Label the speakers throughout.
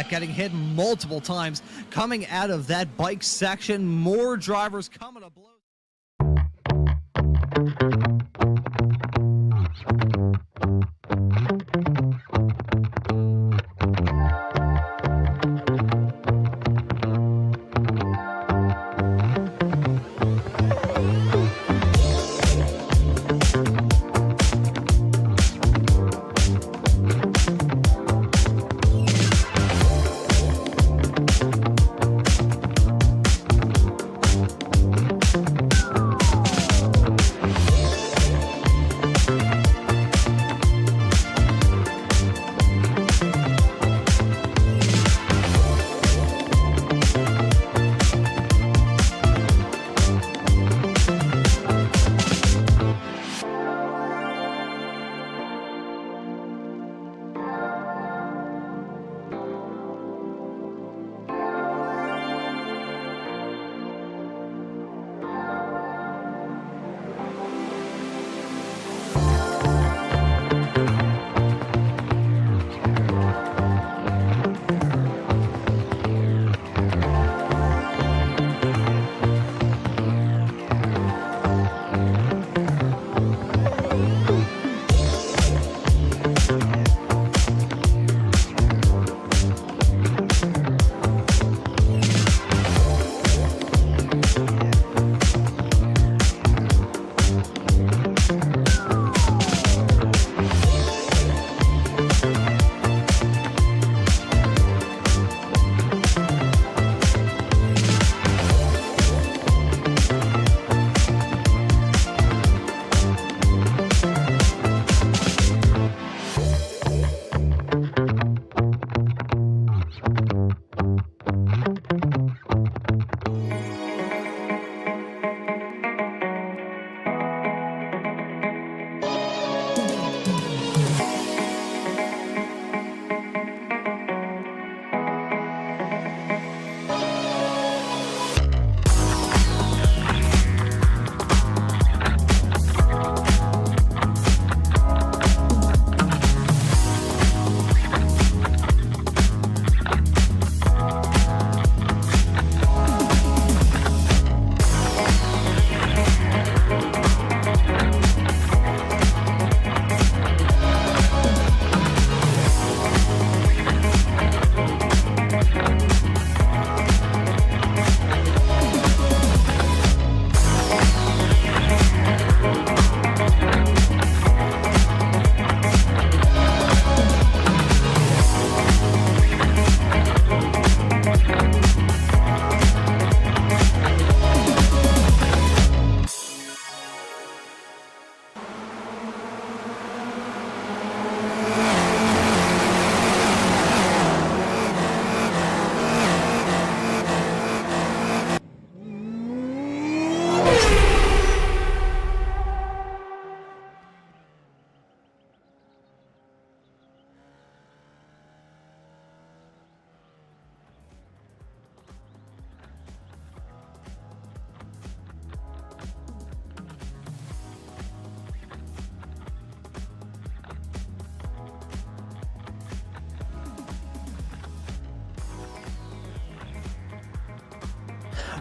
Speaker 1: Getting hit multiple times coming out of that bike section. More drivers coming to blows.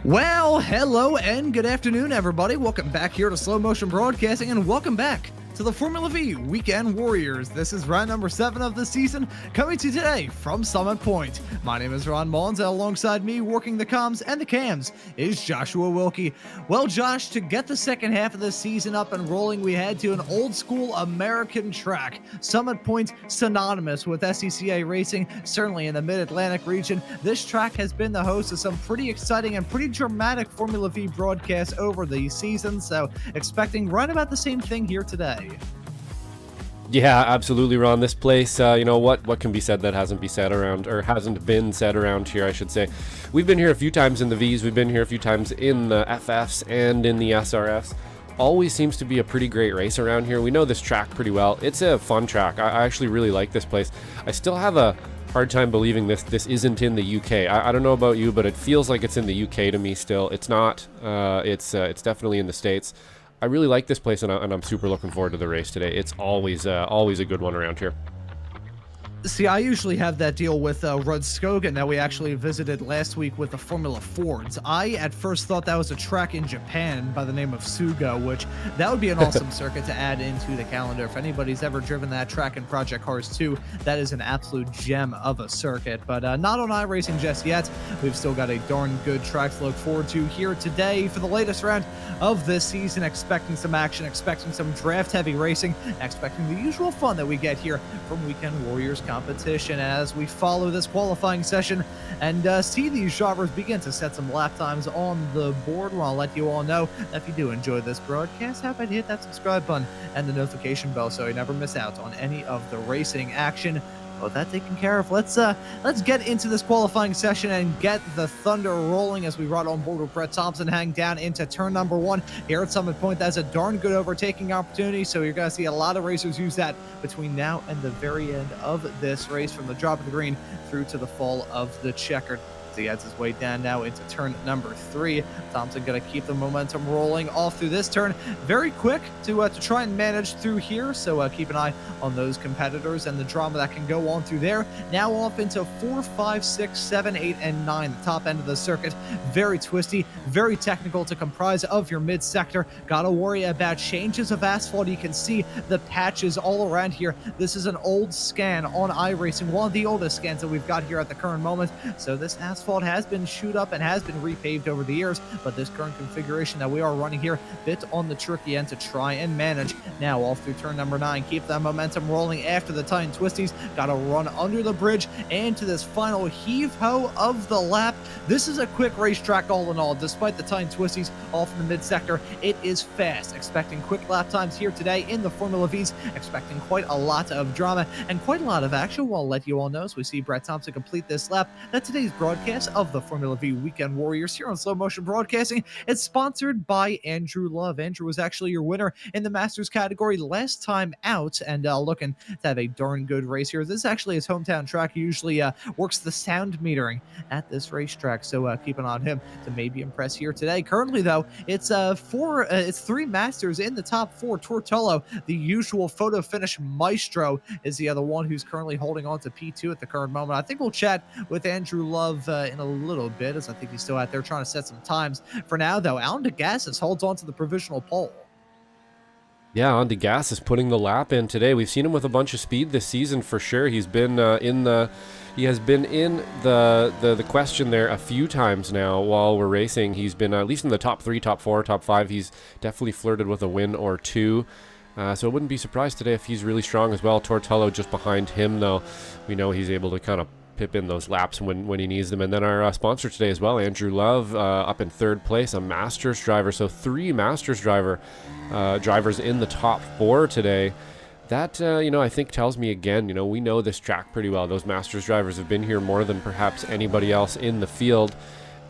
Speaker 1: Well, hello and good afternoon, everybody. Welcome back here to Slow Motion Broadcasting, and welcome back to the Formula V Weekend Warriors. This is round number 7 of the season, coming to you today from Summit Point. My name is Ron Maunz, and alongside me, working the comms and the cams, is Joshua Wilkie. Well, Josh, to get the second half of the season up and rolling, we head to an old school American track. Summit Point, synonymous with SCCA racing, certainly in the Mid-Atlantic region. This track has been the host of some pretty exciting and pretty dramatic Formula V broadcasts over the season, so expecting right about the same thing here today.
Speaker 2: Yeah, absolutely, Ron. This place, what can be said that hasn't been said around here, I should say. We've been here a few times in the Vs, we've been here a few times in the FFs and in the SRFs. Always seems to be a pretty great race around here. We know this track pretty well. It's a fun track. I actually really like this place. I still have a hard time believing this isn't in the UK. I don't know about you, but it feels like it's in the UK to me still. It's not. It's definitely in the States. I really like this place, and I'm super looking forward to the race today. It's always a good one around here.
Speaker 1: See, I usually have that deal with Rudskogen that we actually visited last week with the Formula Fords. I at first thought that was a track in Japan by the name of Sugo, which that would be an awesome circuit to add into the calendar. If anybody's ever driven that track in Project Cars 2, that is an absolute gem of a circuit. But not on iRacing just yet. We've still got a darn good track to look forward to here today for the latest round of this season. Expecting some action, expecting some draft-heavy racing, expecting the usual fun that we get here from Weekend Warriors competition as we follow this qualifying session and see these drivers begin to set some lap times on the board. Well, I'll let you all know that if you do enjoy this broadcast, how about hit that subscribe button and the notification bell so you never miss out on any of the racing action. Well, that taken care of. Let's get into this qualifying session and get the thunder rolling as we ride on board with Brett Thompson, hang down into turn number 1 here at Summit Point. That's a darn good overtaking opportunity, so you're going to see a lot of racers use that between now and the very end of this race, from the drop of the green through to the fall of the checkered. He adds his way down now into turn number 3. Thompson going to keep the momentum rolling all through this turn. Very quick to try and manage through here, so keep an eye on those competitors and the drama that can go on through there. Now off into 4, 5, 6, 7, 8, and 9, the top end of the circuit. Very twisty, very technical to comprise of your mid-sector. Got to worry about changes of asphalt. You can see the patches all around here. This is an old scan on iRacing, one of the oldest scans that we've got here at the current moment. So this asphalt has been chewed up and has been repaved over the years, but this current configuration that we are running here, bit on the tricky end to try and manage. Now off through turn number 9, keep that momentum rolling after the tight twisties. Got to run under the bridge and to this final heave-ho of the lap. This is a quick racetrack all in all. Despite the tight twisties off in the mid-sector, it is fast. Expecting quick lap times here today in the Formula Vs, expecting quite a lot of drama and quite a lot of action. We'll let you all know as we see Brett Thompson complete this lap that today's broadcast of the Formula V Weekend Warriors here on Slow Motion Broadcasting. It's sponsored by Andrew Love. Andrew was actually your winner in the Masters category last time out, and looking to have a darn good race here. This is actually his hometown track. He usually works the sound metering at this racetrack, so keep an eye on him to maybe impress here today. Currently, though, it's 3 Masters in the top 4. Tortolo, the usual photo finish maestro, is the other one who's currently holding on to P2 at the current moment. I think we'll chat with Andrew Love in a little bit, as I think he's still out there trying to set some times. For now, though, Alan DeGassis holds on to the provisional pole.
Speaker 2: Yeah, Alan DeGassis is putting the lap in today. We've seen him with a bunch of speed this season for sure. He's been in the question there a few times now while we're racing. He's been at least in the top 3, top 4, top 5. He's definitely flirted with a win or 2. So I wouldn't be surprised today if he's really strong as well. Tortello just behind him, though. We know he's able to kind of pip in those laps when he needs them. And then our sponsor today as well, Andrew Love, up in 3rd place, a Masters driver. So 3 Masters drivers in the top 4 today. That, I think tells me again, we know this track pretty well. Those Masters drivers have been here more than perhaps anybody else in the field.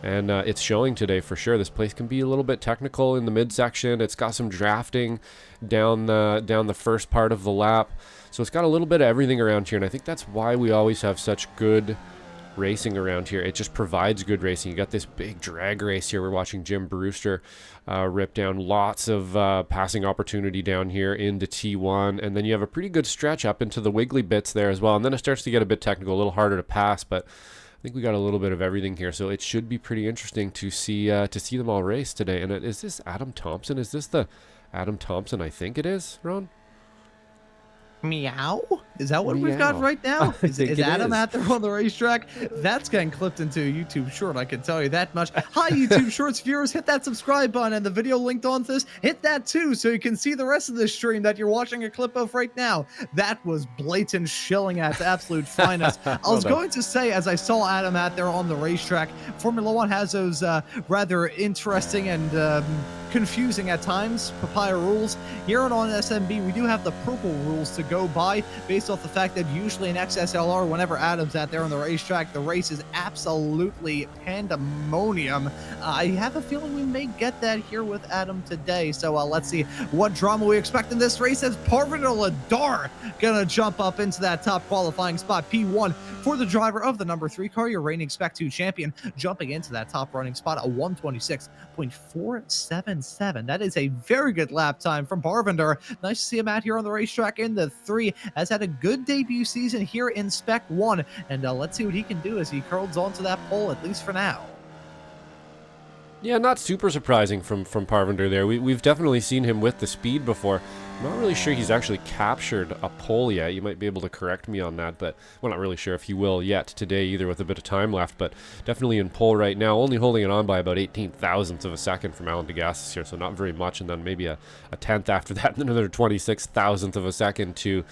Speaker 2: And it's showing today for sure. This place can be a little bit technical in the midsection. It's got some drafting down the first part of the lap. So it's got a little bit of everything around here, and I think that's why we always have such good racing around here. It just provides good racing. You got this big drag race here. We're watching Jim Brewster rip down lots of passing opportunity down here into T1, and then you have a pretty good stretch up into the wiggly bits there as well, and then it starts to get a bit technical, a little harder to pass, but I think we got a little bit of everything here, so it should be pretty interesting to see them all race today. And is this Adam Thompson? Is this the Adam Thompson I think it is, Ron?
Speaker 1: Meow? Is that what we've
Speaker 2: Meow.
Speaker 1: got right now?
Speaker 2: I
Speaker 1: Is
Speaker 2: think it
Speaker 1: Adam
Speaker 2: is.
Speaker 1: out there on the racetrack? That's getting clipped into a YouTube short, I can tell you that much. Hi, YouTube Shorts viewers, hit that subscribe button and the video linked onto this. Hit that too so you can see the rest of this stream that you're watching a clip of right now. That was blatant shilling at its absolute finest. I was going to say, as I saw Adam out there on the racetrack, Formula One has those rather interesting and confusing at times papaya rules. Here on SMB, we do have the purple rules to go by based off the fact that usually in XSLR, whenever Adam's out there on the racetrack, the race is absolutely pandemonium. I have a feeling we may get that here with Adam today. So let's see what drama we expect in this race as Parvinder Ladar gonna jump up into that top qualifying spot. P1 for the driver of the number 3 car, your reigning Spec 2 champion, jumping into that top running spot at 126.477. That is a very good lap time from Parvinder. Nice to see him out here on the racetrack in the 3. Has had a good debut season here in Spec 1. And let's see what he can do as he curls onto that pole, at least for now.
Speaker 2: Yeah, not super surprising from Parvinder there. We've definitely seen him with the speed before. I'm not really sure he's actually captured a pole yet. You might be able to correct me on that, but we're not really sure if he will yet today either with a bit of time left, but definitely in pole right now, only holding it on by about 18 thousandths of a second from Alan Degassis here, so not very much, and then maybe a tenth after that, and then another 26 thousandth of a second to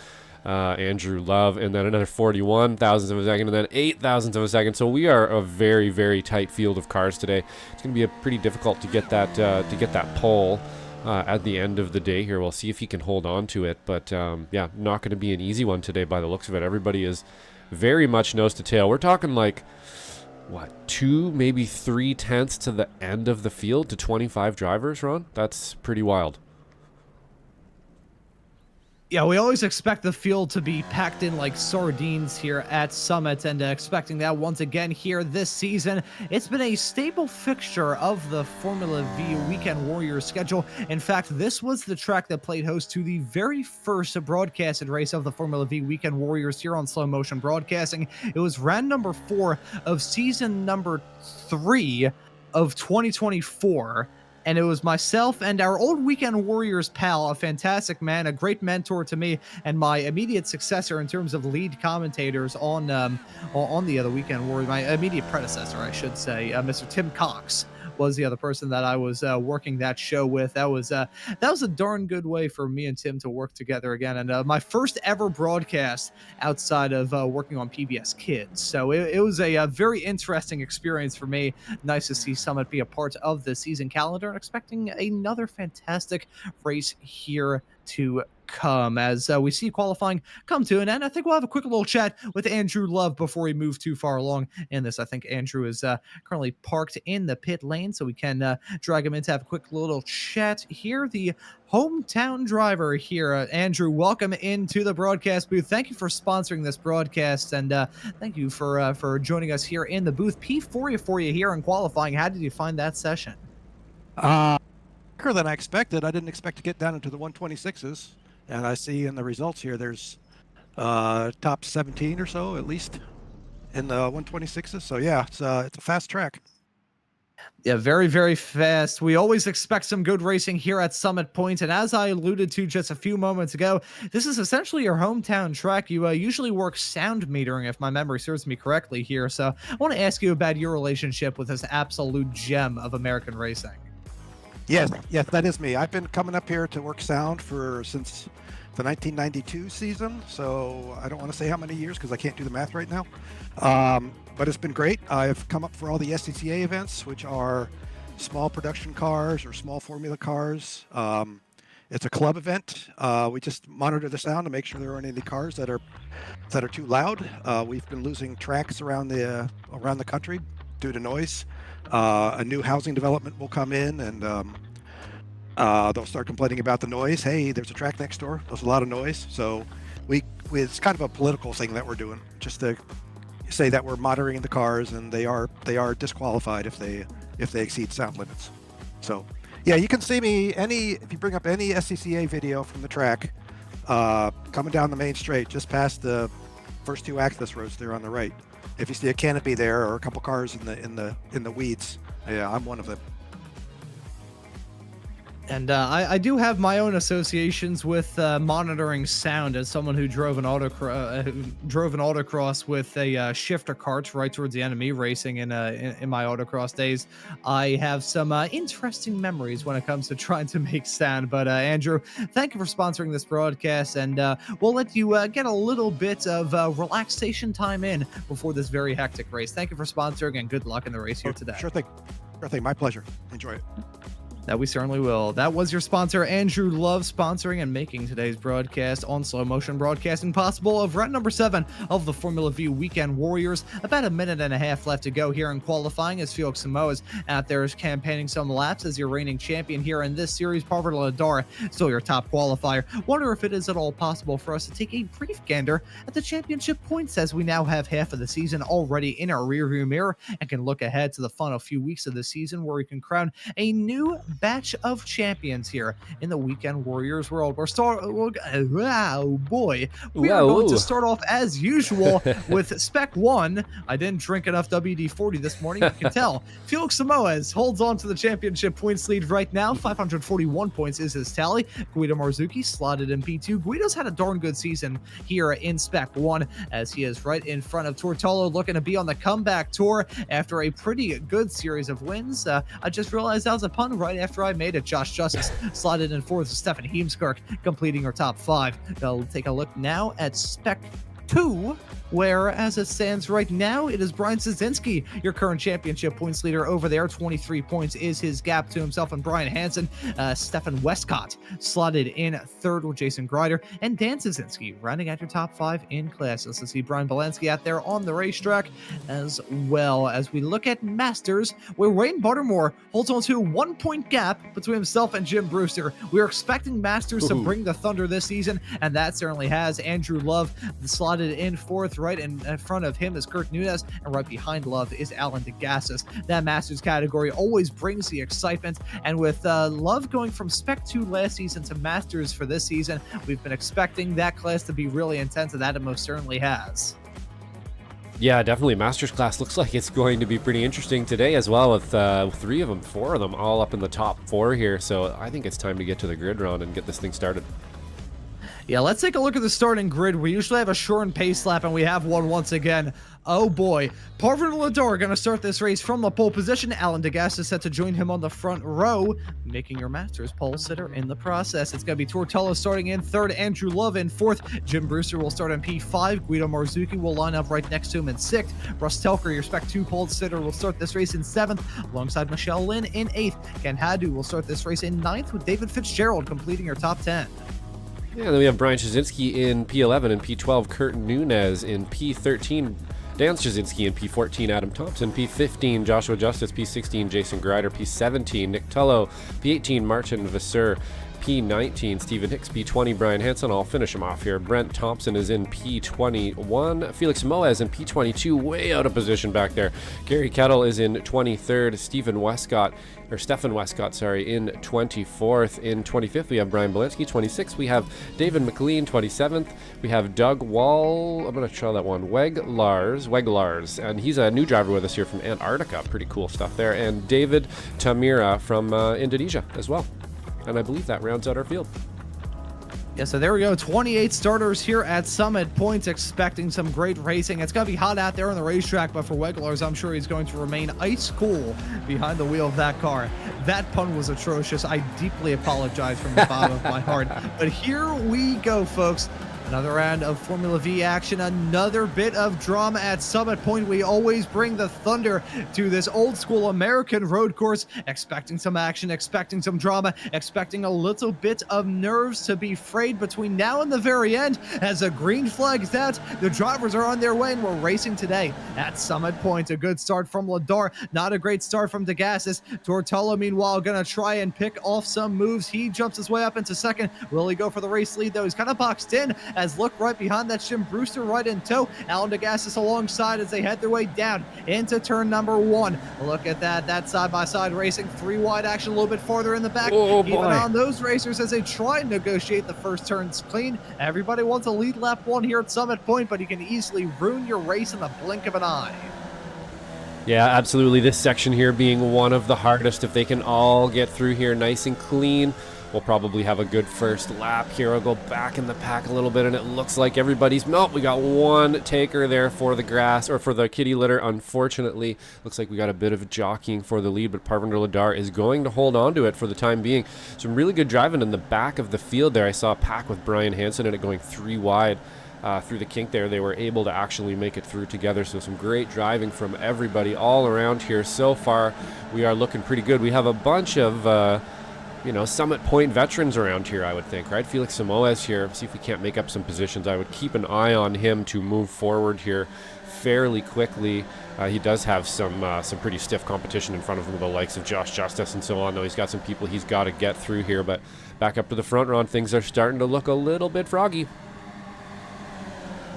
Speaker 2: Andrew Love, and then another 41 thousandths of a second, and then 8 thousandths of a second. So we are a very, very tight field of cars today. It's going to be pretty difficult to get that pole at the end of the day here. We'll see if he can hold on to it, but yeah, not going to be an easy one today by the looks of it. Everybody is very much nose to tail. We're talking like, what, 2, maybe 3 tenths to the end of the field to 25 drivers, Ron? That's pretty wild.
Speaker 1: Yeah, we always expect the field to be packed in like sardines here at Summit, and expecting that once again here this season. It's been a stable fixture of the Formula V Weekend Warriors schedule. In fact, this was the track that played host to the very first broadcasted race of the Formula V Weekend Warriors here on Slow Motion Broadcasting. It was round number 4 of season number 3 of 2024. And it was myself and our old Weekend Warriors pal, a fantastic man, a great mentor to me, and my immediate successor in terms of lead commentators on the other Weekend Warriors, my immediate predecessor, I should say, Mr. Tim Cox was the other person that I was working that show with. That was a darn good way for me and Tim to work together again, and my first ever broadcast outside of working on PBS Kids. So it was a very interesting experience for me. Nice to see Summit be a part of the season calendar, and expecting another fantastic race here to come as we see qualifying come to an end. I think we'll have a quick little chat with Andrew Love before we move too far along in this. I think Andrew is currently parked in the pit lane, so we can drag him in to have a quick little chat here. The hometown driver here, Andrew, welcome into the broadcast booth. Thank you for sponsoring this broadcast, and thank you for joining us here in the booth. P4 for you here in qualifying. How did you find that session?
Speaker 3: Quicker than I expected. I didn't expect to get down into the 126s. And I see in the results here, there's top 17 or so, at least, in the 126s. So yeah, it's a fast track.
Speaker 1: Yeah, very, very fast. We always expect some good racing here at Summit Point. And as I alluded to just a few moments ago, this is essentially your hometown track. You usually work sound metering, if my memory serves me correctly here. So I want to ask you about your relationship with this absolute gem of American racing.
Speaker 3: Yes, that is me. I've been coming up here to work sound since the 1992 season, so I don't want to say how many years because I can't do the math right now. But it's been great. I've come up for all the SCCA events, which are small production cars or small formula cars. It's a club event. We just monitor the sound to make sure there aren't any cars that are too loud. We've been losing tracks around the country due to noise. A new housing development will come in, and they'll start complaining about the noise. Hey, there's a track next door. There's a lot of noise. So it's kind of a political thing that we're doing, just to say that we're monitoring the cars, and they are disqualified if they exceed sound limits. So yeah, you can see me if you bring up any SCCA video from the track coming down the main straight, just past the first 2 access roads there on the right. If you see a canopy there or a couple cars in the weeds, yeah, I'm one of them.
Speaker 1: And I do have my own associations with monitoring sound as someone who drove an autocross with a shifter cart right towards the end of me racing in my autocross days. I have some interesting memories when it comes to trying to make sound. But Andrew, thank you for sponsoring this broadcast, and we'll let you get a little bit of relaxation time in before this very hectic race. Thank you for sponsoring, and good luck in the race here today.
Speaker 3: Sure thing. Sure thing. My pleasure. Enjoy it.
Speaker 1: That we certainly will. That was your sponsor, Andrew Love, sponsoring and making today's broadcast on Slow Motion Broadcasting possible of round number 7 of the Formula V Weekend Warriors. About a minute and a half left to go here in qualifying as Felix Samoa's out there is campaigning some laps as your reigning champion here in this series. Parver Ladar, still your top qualifier. Wonder if it is at all possible for us to take a brief gander at the championship points as we now have half of the season already in our rearview mirror and can look ahead to the final few weeks of the season where we can crown a new batch of champions here in the Weekend Warriors world. Oh boy, we are going to start off as usual with Spec 1. I didn't drink enough WD-40 this morning, you can tell. Felix Samoas holds on to the championship points lead right now. 541 points is his tally. Guido Marzucchi slotted in P2. Guido's had a darn good season here in Spec 1 as he is right in front of Tortolo, looking to be on the comeback tour after a pretty good series of wins. I just realized that was a pun right after I made it. Josh Justice slotted in 4th. Stefan Heemskerk completing her top 5. I'll take a look now at Spec 2, where as it stands right now, it is Brian Szynski, your current championship points leader over there. 23 points is his gap to himself and Brian Hansen. Stefan Westcott slotted in 3rd with Jason Grider, and Dan Szynski rounding out your top 5 in class. Let's see Brian Belansky out there on the racetrack, as well as we look at Masters, where Wayne Buttermore holds on to a 1-point gap between himself and Jim Brewster. We are expecting Masters to bring the thunder this season, and that certainly has. Andrew Love slotted in 4th. Right in front of him is Kurt Nunez, and right behind Love is Alan DeGassis. That Masters category always brings the excitement, and with Love going from Spec 2 last season to Masters for this season, we've been expecting that class to be really intense, and that it most certainly has.
Speaker 2: Yeah, definitely. Masters class looks like it's going to be pretty interesting today as well, with 4 of them all up in the top 4 here. So I think it's time to get to the grid, Ron, and get this thing started.
Speaker 1: Yeah, let's take a look at the starting grid. We usually have a short and pace lap, and we have one once again. Oh boy. Parver Lador going to start this race from the pole position. Alan DeGassis is set to join him on the front row, making your Masters pole sitter in the process. It's going to be Tortello starting in 3rd, Andrew Love in 4th. Jim Brewster will start in P5. Guido Marzucchi will line up right next to him in 6th. Russ Telker, your Spec 2 pole sitter, will start this race in 7th, alongside Michelle Lynn in 8th. Ken Hadu will start this race in 9th, with David Fitzgerald completing your top 10.
Speaker 2: Yeah, then we have Brian Szynski in P11 and P12, Kurt Nunez in P13, Dan Szynski in P14, Adam Thompson, P15, Joshua Justice, P16, Jason Grider, P17, Nick Tullo, P18, Martin Vasseur, P19, Stephen Hicks, P20, Brian Hansen. I'll finish him off here. Brent Thompson is in P21. Felix Samoa is in P22, way out of position back there. Gary Kettle is in 23rd. Stefan Westcott, in 24th. In 25th, we have Brian Belansky. 26th, we have David McLean. 27th, we have Doug Wall. I'm going to try that one. Weglars. And he's a new driver with us here from Antarctica. Pretty cool stuff there. And David Tamira from Indonesia as well. And I believe that rounds out our field.
Speaker 1: Yeah, so there we go. 28 starters here at Summit Points, expecting some great racing. It's going to be hot out there on the racetrack, but for Weglars, I'm sure he's going to remain ice cool behind the wheel of that car. That pun was atrocious. I deeply apologize from the bottom of my heart. But here we go, folks. Another round of Formula V action, another bit of drama at Summit Point. We always bring the thunder to this old school American road course, expecting some action, expecting some drama, expecting a little bit of nerves to be frayed between now and the very end. As a green flag is out, the drivers are on their way, and we're racing today at Summit Point. A good start from Ladar, not a great start from DeGassis. Tortello, meanwhile, gonna try and pick off some moves. He jumps his way up into 2nd. Will he go for the race lead, though? He's kind of boxed in, as look right behind that Jim Brewster right in tow. Alan DeGassis alongside as they head their way down into turn number 1. Look at that side-by-side racing. 3 wide action a little bit farther in the back.
Speaker 2: Oh,
Speaker 1: even on those racers as they try and negotiate the first turns clean. Everybody wants a lead lap 1 here at Summit Point, but you can easily ruin your race in the blink of an eye.
Speaker 2: Yeah, absolutely. This section here being one of the hardest. If they can all get through here nice and clean, we'll probably have a good first lap here. I'll go back in the pack a little bit, and it looks like everybody's... No, we got one taker there for the grass, or for the kitty litter. Unfortunately, looks like we got a bit of jockeying for the lead, but Parvinder Ladar is going to hold on to it for the time being. Some really good driving in the back of the field there. I saw a pack with Brian Hansen in it going 3 wide. Through the kink there, they were able to actually make it through together. So some great driving from everybody all around here. So far, we are looking pretty good. We have a bunch of, Summit Point veterans around here, I would think, right? Felix Samoes here. See if we can't make up some positions. I would keep an eye on him to move forward here fairly quickly. He does have some pretty stiff competition in front of him, the likes of Josh Justice and so on, though he's got some people he's got to get through here. But back up to the front, Ron, things are starting to look a little bit froggy.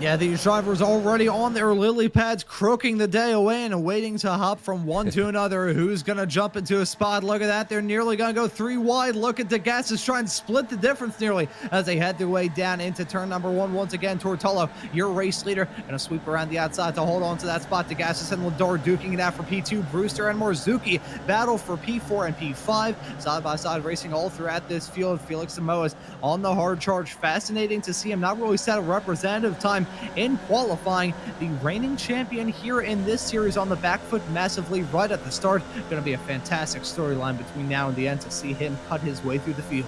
Speaker 1: Yeah, these drivers already on their lily pads, croaking the day away and waiting to hop from one to another. Who's going to jump into a spot? Look at that. They're nearly going to go 3 wide. Look at DeGassis trying to split the difference nearly as they head their way down into turn number 1. Once again, Tortello, your race leader, going to sweep around the outside to hold on to that spot. DeGassis and Lador duking it out for P2. Brewster and Morzuki battle for P4 and P5. Side by side racing all throughout this field. Felix Samoes on the hard charge. Fascinating to see him not really set a representative time in qualifying. The reigning champion here in this series on the back foot massively right at the start. Going to be a fantastic storyline between now and the end to see him cut his way through the field.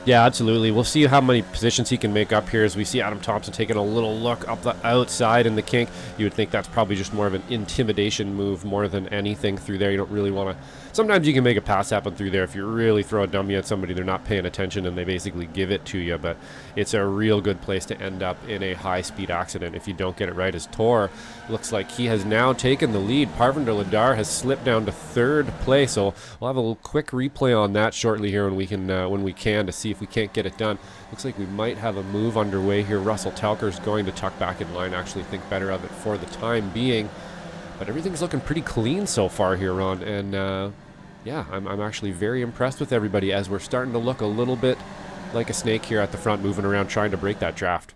Speaker 2: Yeah, absolutely. We'll see how many positions he can make up here as we see Adam Thompson taking a little look up the outside in the kink. You would think that's probably just more of an intimidation move more than anything through there. You don't really want to... Sometimes you can make a pass happen through there if you really throw a dummy at somebody, they're not paying attention and they basically give it to you. But it's a real good place to end up in a high-speed accident if you don't get it right. As Tor looks like he has now taken the lead. Parvinder Ladar has slipped down to 3rd place. So we'll have a little quick replay on that shortly here when we can to see if we can't get it done. Looks like we might have a move underway here. Russell Telker's going to tuck back in line, actually think better of it for the time being. But everything's looking pretty clean so far here, Ron. And yeah, I'm actually very impressed with everybody as we're starting to look a little bit like a snake here at the front, moving around trying to break that draft.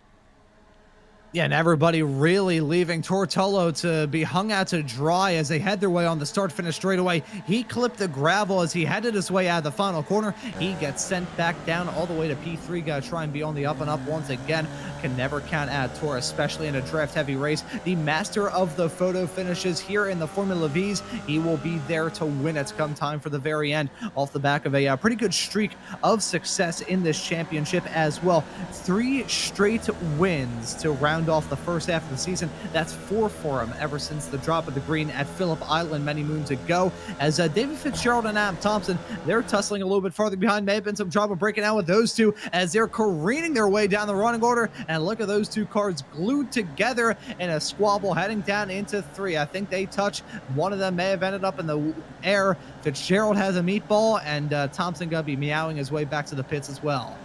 Speaker 1: Yeah, and everybody really leaving Tortello to be hung out to dry as they head their way on the start-finish straightaway. He clipped the gravel as he headed his way out of the final corner. He gets sent back down all the way to P3. Got to try and be on the up and up once again. Can never count out Tor, especially in a draft-heavy race. The master of the photo finishes here in the Formula Vs. He will be there to win it come time for the very end, off the back of a pretty good streak of success in this championship as well. 3 straight wins to round off the first half of the season. That's 4 for him ever since the drop of the green at Phillip Island many moons ago. As David Fitzgerald and Adam Thompson, they're tussling a little bit farther behind. May have been some trouble breaking out with those two as they're careening their way down the running order. And look at those 2 cars glued together in a squabble heading down into 3. I think they touch. One of them may have ended up in the air. Fitzgerald has a meatball, and Thompson gonna be meowing his way back to the pits as well.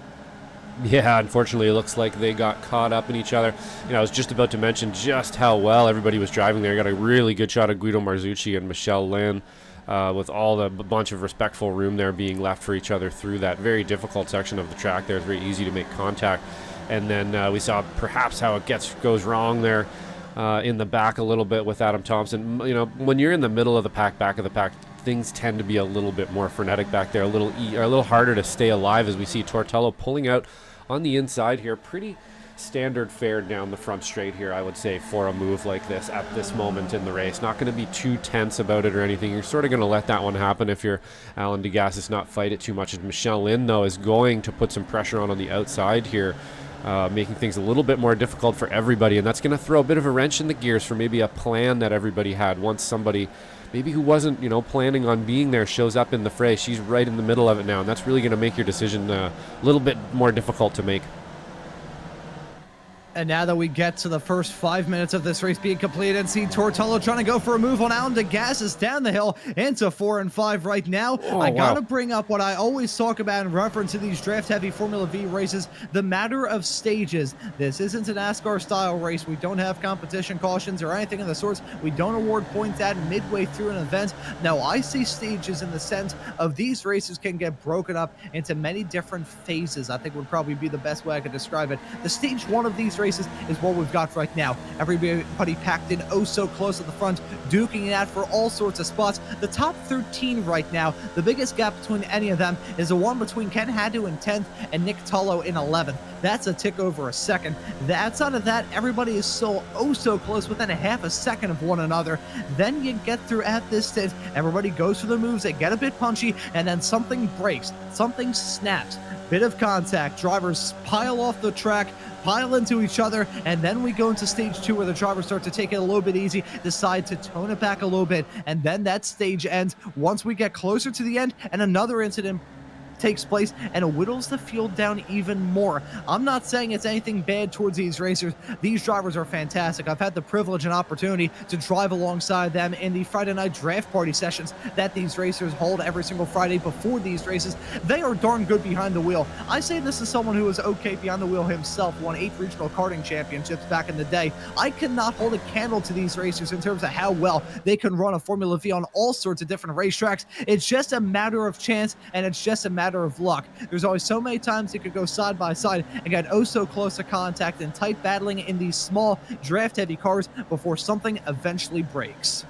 Speaker 2: Yeah, unfortunately, it looks like they got caught up in each other. I was just about to mention just how well everybody was driving there. I got a really good shot of Guido Marzucci and Michelle Lynn with all the bunch of respectful room there being left for each other through that very difficult section of the track there. It's very easy to make contact. And then we saw perhaps how it goes wrong there in the back a little bit with Adam Thompson. When you're in the middle of the pack, back of the pack, things tend to be a little bit more frenetic back there, a little harder to stay alive as we see Tortello pulling out on the inside here. Pretty standard fare down the front straight here, I would say, for a move like this at this moment in the race. Not going to be too tense about it or anything. You're sort of going to let that one happen if you're Alan DeGassis, not fight it too much. As Michelle Lynn, though, is going to put some pressure on the outside here, making things a little bit more difficult for everybody, and that's going to throw a bit of a wrench in the gears for maybe a plan that everybody had. Once somebody maybe who wasn't, planning on being there shows up in the fray, she's right in the middle of it now, and that's really going to make your decision a little bit more difficult to make.
Speaker 1: And now that we get to the first 5 minutes of this race being completed and see Tortello trying to go for a move on Alan DeGassis down the hill into 4 and 5 right now. I gotta bring up what I always talk about in reference to these draft-heavy Formula V races, the matter of stages. This isn't an NASCAR-style race. We don't have competition cautions or anything of the sorts. We don't award points at midway through an event. No, I see stages in the sense of these races can get broken up into many different phases. I think would probably be the best way I could describe it. The stage 1 of these races is what we've got right now. Everybody packed in oh so close at the front, duking it out for all sorts of spots. The top 13 right now, the biggest gap between any of them is the one between Ken Haddu in 10th and Nick Tullo in 11th. That's a tick over a second. Outside of that, everybody is still oh so close, within a half a second of one another. Then you get through at this stint, everybody goes for the moves, they get a bit punchy, and then something breaks, something snaps. Bit of contact, drivers pile off the track, pile into each other, and then we go into stage 2 where the drivers start to take it a little bit easy, decide to tone it back a little bit, and then that stage ends once we get closer to the end and another incident takes place and it whittles the field down even more. I'm not saying it's anything bad towards these racers. These drivers are fantastic. I've had the privilege and opportunity to drive alongside them in the Friday night draft party sessions that these racers hold every single Friday before these races. They are darn good behind the wheel. I say this as someone who was okay behind the wheel himself, won 8 regional karting championships back in the day. I cannot hold a candle to these racers in terms of how well they can run a Formula V on all sorts of different racetracks. It's just a matter of chance, and it's just a matter of luck. There's always so many times you could go side by side and get oh so close to contact and tight battling in these small draft heavy cars before something eventually breaks.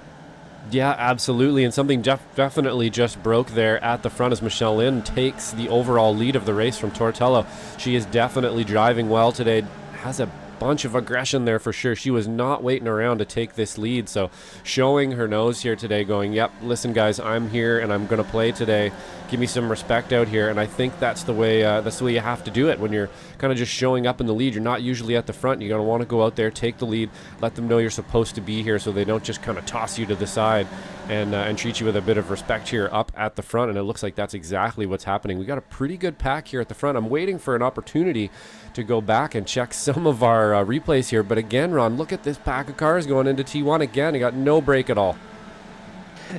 Speaker 2: Yeah, absolutely. And something definitely just broke there at the front as Michelle Lynn takes the overall lead of the race from Tortello. She is definitely driving well today, has a bunch of aggression there for sure. She was not waiting around to take this lead, so showing her nose here today, going, yep, listen guys, I'm here and I'm gonna play today, give me some respect out here. And I think that's the way you have to do it when you're kind of just showing up in the lead. You're not usually at the front. You're gonna want to go out there, take the lead, let them know you're supposed to be here, so they don't just kind of toss you to the side and treat you with a bit of respect here up at the front. And it looks like that's exactly what's happening. We got a pretty good pack here at the front. I'm waiting for an opportunity to go back and check some of our replays here, but again, Ron, look at this pack of cars going into T1 again. It got no break at all.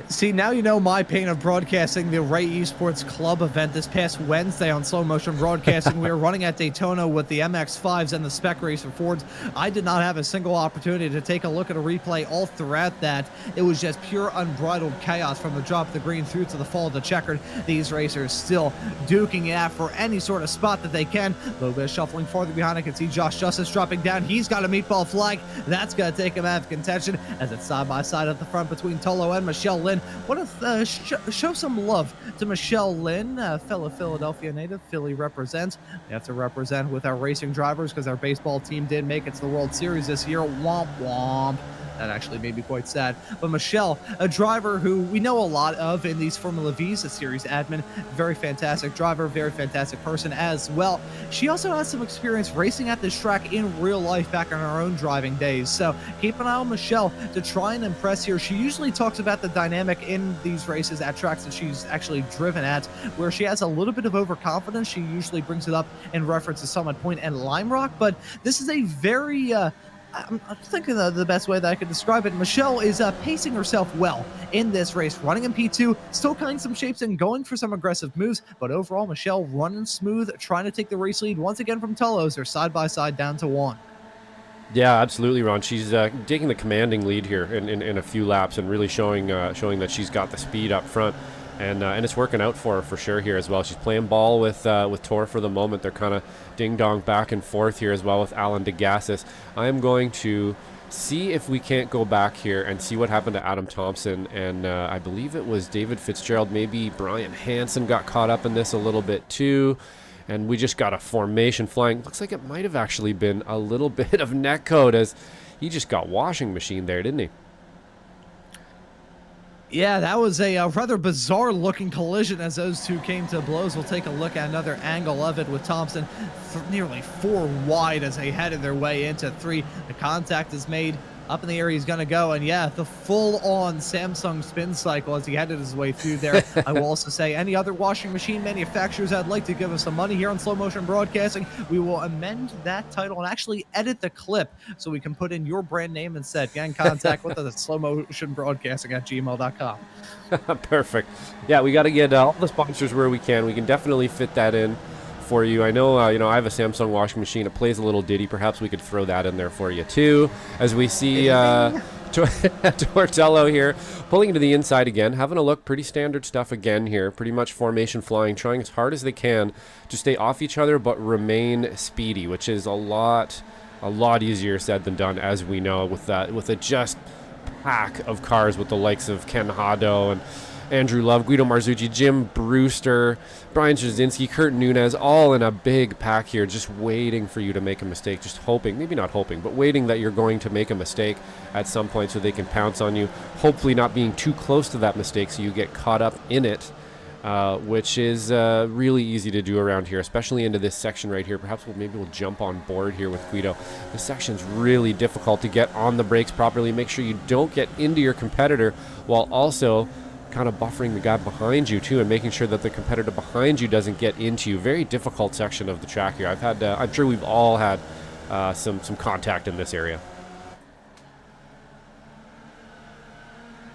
Speaker 1: See, now you know my pain of broadcasting the Ray Esports Club event this past Wednesday on Slow Motion Broadcasting. We were running at Daytona with the MX-5s and the Spec Racer Fords. I did not have a single opportunity to take a look at a replay all throughout that. It was just pure unbridled chaos from the drop of the green through to the fall of the checkered. These racers still duking it out for any sort of spot that they can. A little bit of shuffling farther behind. I can see Josh Justice dropping down. He's got a meatball flag. That's going to take him out of contention as it's side by side at the front between Tolo and Michelle Lynn. What if show some love to Michelle Lynn, fellow Philadelphia native. Philly represents. We have to represent with our racing drivers because our baseball team did make it to the World Series this year. Womp womp. That actually made me quite sad. But Michelle, a driver who we know a lot of in these Formula Visa series admin, very fantastic driver, very fantastic person as well. She also has some experience racing at this track in real life back in her own driving days. So keep an eye on Michelle to try and impress here. She usually talks about the dynamic in these races at tracks that she's actually driven at, where she has a little bit of overconfidence. She usually brings it up in reference to Summit Point and Lime Rock, but this is a very I'm thinking the best way that I could describe it. Michelle is pacing herself well in this race, running in P2, still cutting some shapes and going for some aggressive moves, but overall, Michelle running smooth, trying to take the race lead once again from Tullo's. They're side by side down to 1.
Speaker 2: Yeah, absolutely, Ron. She's taking the commanding lead here in a few laps and really showing that she's got the speed up front. And it's working out for her for sure here as well. She's playing ball with Tor for the moment. They're kind of ding-dong back and forth here as well with Alan DeGassis. I am going to see if we can't go back here and see what happened to Adam Thompson. And I believe it was David Fitzgerald. Maybe Brian Hansen got caught up in this a little bit too. And we just got a formation flying. Looks like it might have actually been a little bit of netcode as he just got washing machine there, didn't he?
Speaker 1: Yeah, that was a rather bizarre looking collision as those two came to blows. We'll take a look at another angle of it with Thompson nearly 4 wide as they headed their way into 3. The contact is made. Up in the air he's going to go, and yeah, the full-on Samsung spin cycle as he headed his way through there. I will also say any other washing machine manufacturers that'd like to give us some money here on Slow Motion Broadcasting, we will amend that title and actually edit the clip so we can put in your brand name instead. Get in contact with us at slowmotionbroadcasting@gmail.com.
Speaker 2: Perfect. Yeah, we got to get all the sponsors where we can. We can definitely fit that in for you. I know, I have a Samsung washing machine. It plays a little ditty. Perhaps we could throw that in there for you too. As we see Tortello here pulling to the inside again, having a look. Pretty standard stuff again here. Pretty much formation flying, trying as hard as they can to stay off each other but remain speedy, which is a lot a lot easier said than done, as we know, with a just pack of cars with the likes of Ken Hado and Andrew Love, Guido Marzucci, Jim Brewster, Brian Jasinski, Kurt Nunez, all in a big pack here, just waiting for you to make a mistake, just hoping, maybe not hoping, but waiting that you're going to make a mistake at some point so they can pounce on you, hopefully not being too close to that mistake so you get caught up in it, which is really easy to do around here, especially into this section right here. Perhaps maybe we'll jump on board here with Guido. This section's really difficult to get on the brakes properly. Make sure you don't get into your competitor while also kind of buffering the guy behind you too, and making sure that the competitor behind you doesn't get into you. Very difficult section of the track here. I'm sure we've all had some contact in this area.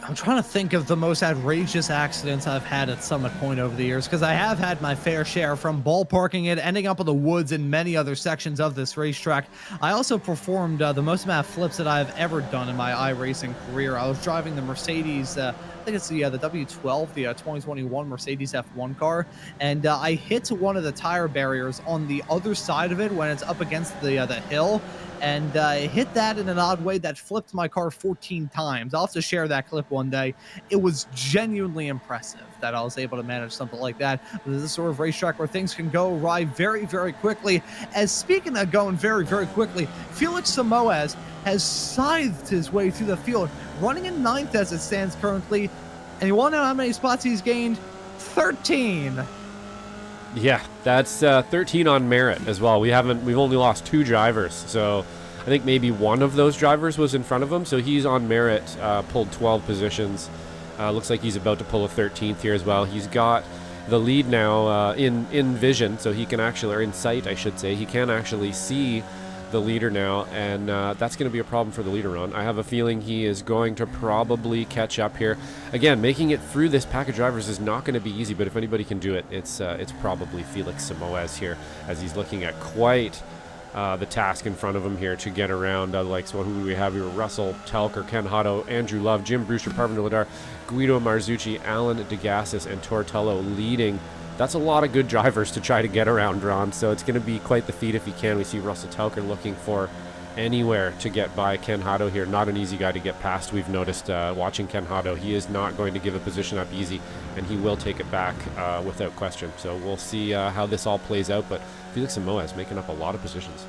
Speaker 1: I'm trying to think of the most outrageous accidents I've had at Summit Point over the years, because I have had my fair share, from ballparking it, ending up in the woods, and many other sections of this racetrack. I also performed the most amount of flips that I've ever done in my iRacing career. I was driving the Mercedes, I think it's the W12, the 2021 Mercedes F1 car, and I hit one of the tire barriers on the other side of it when it's up against the hill. And I hit that in an odd way that flipped my car 14 times. I'll have to share that clip one day. It was genuinely impressive that I was able to manage something like that. This is the sort of racetrack where things can go awry very, very quickly. As speaking of going very, very quickly, Felix Samoas has scythed his way through the field, running in 9th as it stands currently. And you want to know how many spots he's gained? 13.
Speaker 2: Yeah, that's 13 on merit as well. We've only lost 2 drivers, so I think maybe one of those drivers was in front of him. So he's on merit, pulled 12 positions. Looks like he's about to pull a 13th here as well. He's got the lead now in vision, so he can actually, or in sight, I should say, he can actually see the leader now, and that's going to be a problem for the leader, Ron. I have a feeling he is going to probably catch up here. Again, making it through this pack of drivers is not going to be easy, but if anybody can do it, it's probably Felix Samoas here, as he's looking at quite the task in front of him here to get around who do we have here? Russell Telker, Ken Hado, Andrew Love, Jim Brewster, Parvin Ladar, Guido Marzucci, Alan DeGassis, and Tortello leading. That's a lot of good drivers to try to get around, Ron, so it's going to be quite the feat if he can. We see Russell Telker looking for anywhere to get by Ken Hado here. Not an easy guy to get past. We've noticed watching Ken Hado, he is not going to give a position up easy, and he will take it back without question. So we'll see how this all plays out, but Felix Samoas making up a lot of positions.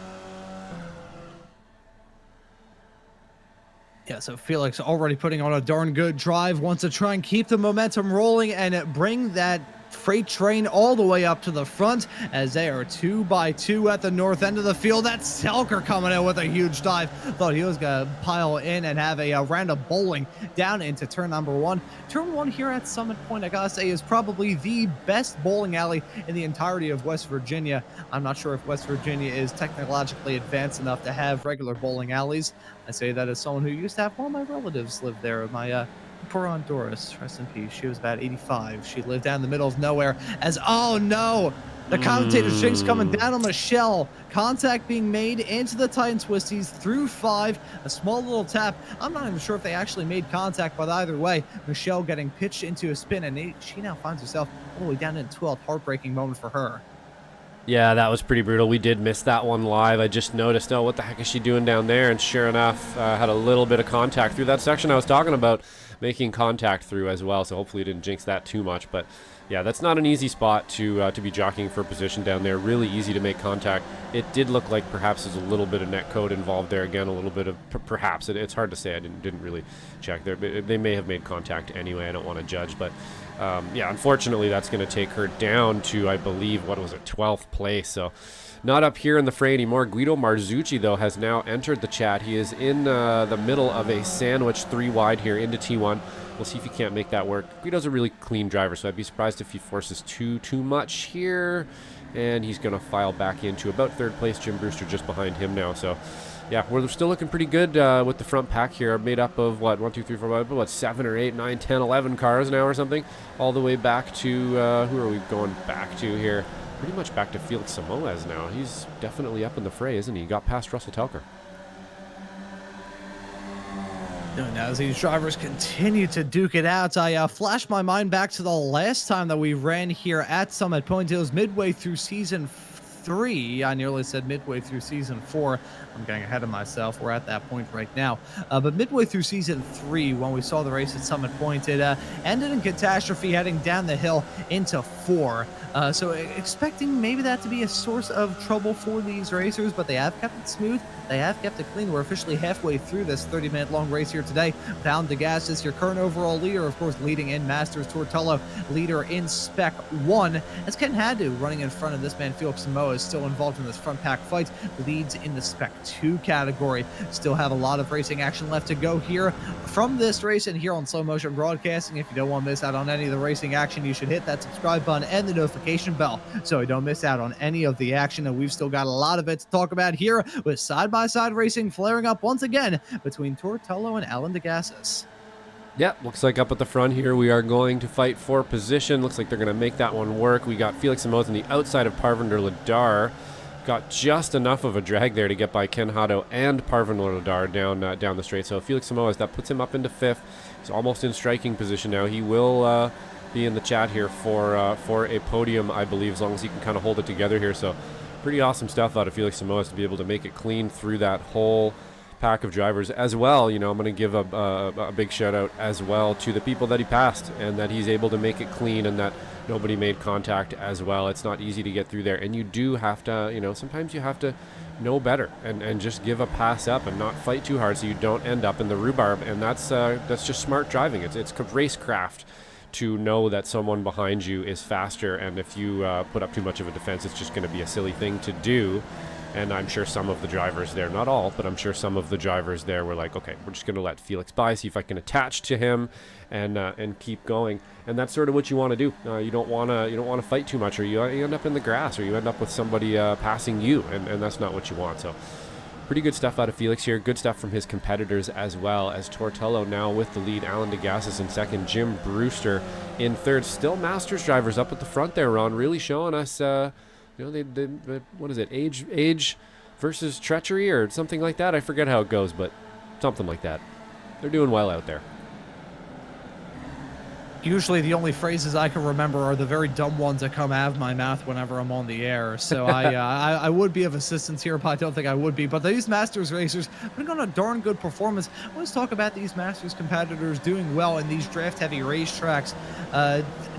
Speaker 1: Yeah, so Felix already putting on a darn good drive, wants to try and keep the momentum rolling and bring that freight train all the way up to the front, as they are 2 by 2 at the north end of the field. That's Telker coming in with a huge dive. Thought he was going to pile in and have a round of bowling down into turn number 1. Turn 1 here at Summit Point, I gotta say, is probably the best bowling alley in the entirety of West Virginia. I'm not sure if West Virginia is technologically advanced enough to have regular bowling alleys. I say that as someone who used to have one of my relatives live there. My poor Aunt Doris, rest in peace. She was about 85. She lived down in the middle of nowhere. As, oh no, the commentator's jinx coming down on Michelle. Contact being made into the Titan Twisties through 5. A small little tap. I'm not even sure if they actually made contact, but either way, Michelle getting pitched into a spin, and she now finds herself all the way down in 12th. Heartbreaking moment for her.
Speaker 2: Yeah, that was pretty brutal. We did miss that one live. I just noticed, oh, what the heck is she doing down there? And sure enough, had a little bit of contact through that section I was talking about, making contact through as well. So hopefully it didn't jinx that too much. But yeah, that's not an easy spot to be jockeying for position down there. Really easy to make contact. It did look like perhaps there's a little bit of net code involved there. Again, a little bit of perhaps. It's hard to say. I didn't really check there. They may have made contact anyway. I don't want to judge, but yeah, unfortunately, that's going to take her down to, I believe, what was it, 12th place. So not up here in the fray anymore. Guido Marzucci, though, has now entered the chat. He is in the middle of a sandwich 3 wide here into T1. We'll see if he can't make that work. Guido's a really clean driver, so I'd be surprised if he forces too much here. And he's going to file back into about 3rd place. Jim Brewster just behind him now. So yeah, we're still looking pretty good with the front pack here, made up of what, 1, 2, 3, 4, 5, what, 7 or 8, 9, 10, 11 cars now or something, all the way back to who are we going back to here? Pretty much back to Felix Samoas now. He's definitely up in the fray, isn't he? He got past Russell Telker.
Speaker 1: And as these drivers continue to duke it out, I flashed my mind back to the last time that we ran here at Summit Point. It was midway through season 3. I nearly said midway through season 4. I'm getting ahead of myself. We're at that point right now. But midway through season 3, when we saw the race at Summit Point, it ended in catastrophe heading down the hill into 4. So expecting maybe that to be a source of trouble for these racers, but they have kept it smooth. They have kept it clean. We're officially halfway through this 30-minute long race here today. Pound de Gas is your current overall leader, of course, leading in Masters. Tortello, leader in Spec 1. As Ken Hadu, running in front of this man, Felix Samoa, is still involved in this front pack fight, leads in the Spec 2 category. Still have a lot of racing action left to go here from this race and here on Slow Motion Broadcasting. If you don't want to miss out on any of the racing action, you should hit that subscribe button and the notification bell so you don't miss out on any of the action. And we've still got a lot of it to talk about here with side-by-side racing flaring up once again between Tortello and Alan DeGassis.
Speaker 2: Yeah, looks like up at the front here we are going to fight for position. Looks like they're going to make that one work. We got Felix Samoa on the outside of Parvinder Ladar. Got just enough of a drag there to get by Ken Hado and Parvinder Ladar down the straight. So Felix Samoa, that puts him up into 5th. He's almost in striking position now. He will be in the chat here for a podium, I believe, as long as he can kind of hold it together here. So pretty awesome stuff out of Felix Samoa to be able to make it clean through that whole pack of drivers as well. You know, I'm going to give a big shout out as well to the people that he passed and that he's able to make it clean and that nobody made contact as well. It's not easy to get through there, and you do have to, you know, sometimes you have to know better and just give a pass up and not fight too hard so you don't end up in the rhubarb. And that's just smart driving. It's racecraft to know that someone behind you is faster, and if you put up too much of a defense, it's just going to be a silly thing to do. And I'm sure some of the drivers there, not all, but I'm sure some of the drivers there were like, okay, we're just going to let Felix by, see if I can attach to him and keep going. And that's sort of what you want to do. You don't want to fight too much, or you end up in the grass, or you end up with somebody passing you, and that's not what you want. So pretty good stuff out of Felix here. Good stuff from his competitors as well, as Tortello now with the lead. Alan DeGassis in 2nd. Jim Brewster in 3rd. Still Masters drivers up at the front there, Ron, really showing us you know, they what is it? Age versus treachery or something like that. I forget how it goes, but something like that. They're doing well out there.
Speaker 1: Usually the only phrases I can remember are the very dumb ones that come out of my mouth whenever I'm on the air. So I would be of assistance here, but I don't think I would be. But these Masters racers putting on a darn good performance. Let's talk about these Masters competitors doing well in these draft-heavy racetracks.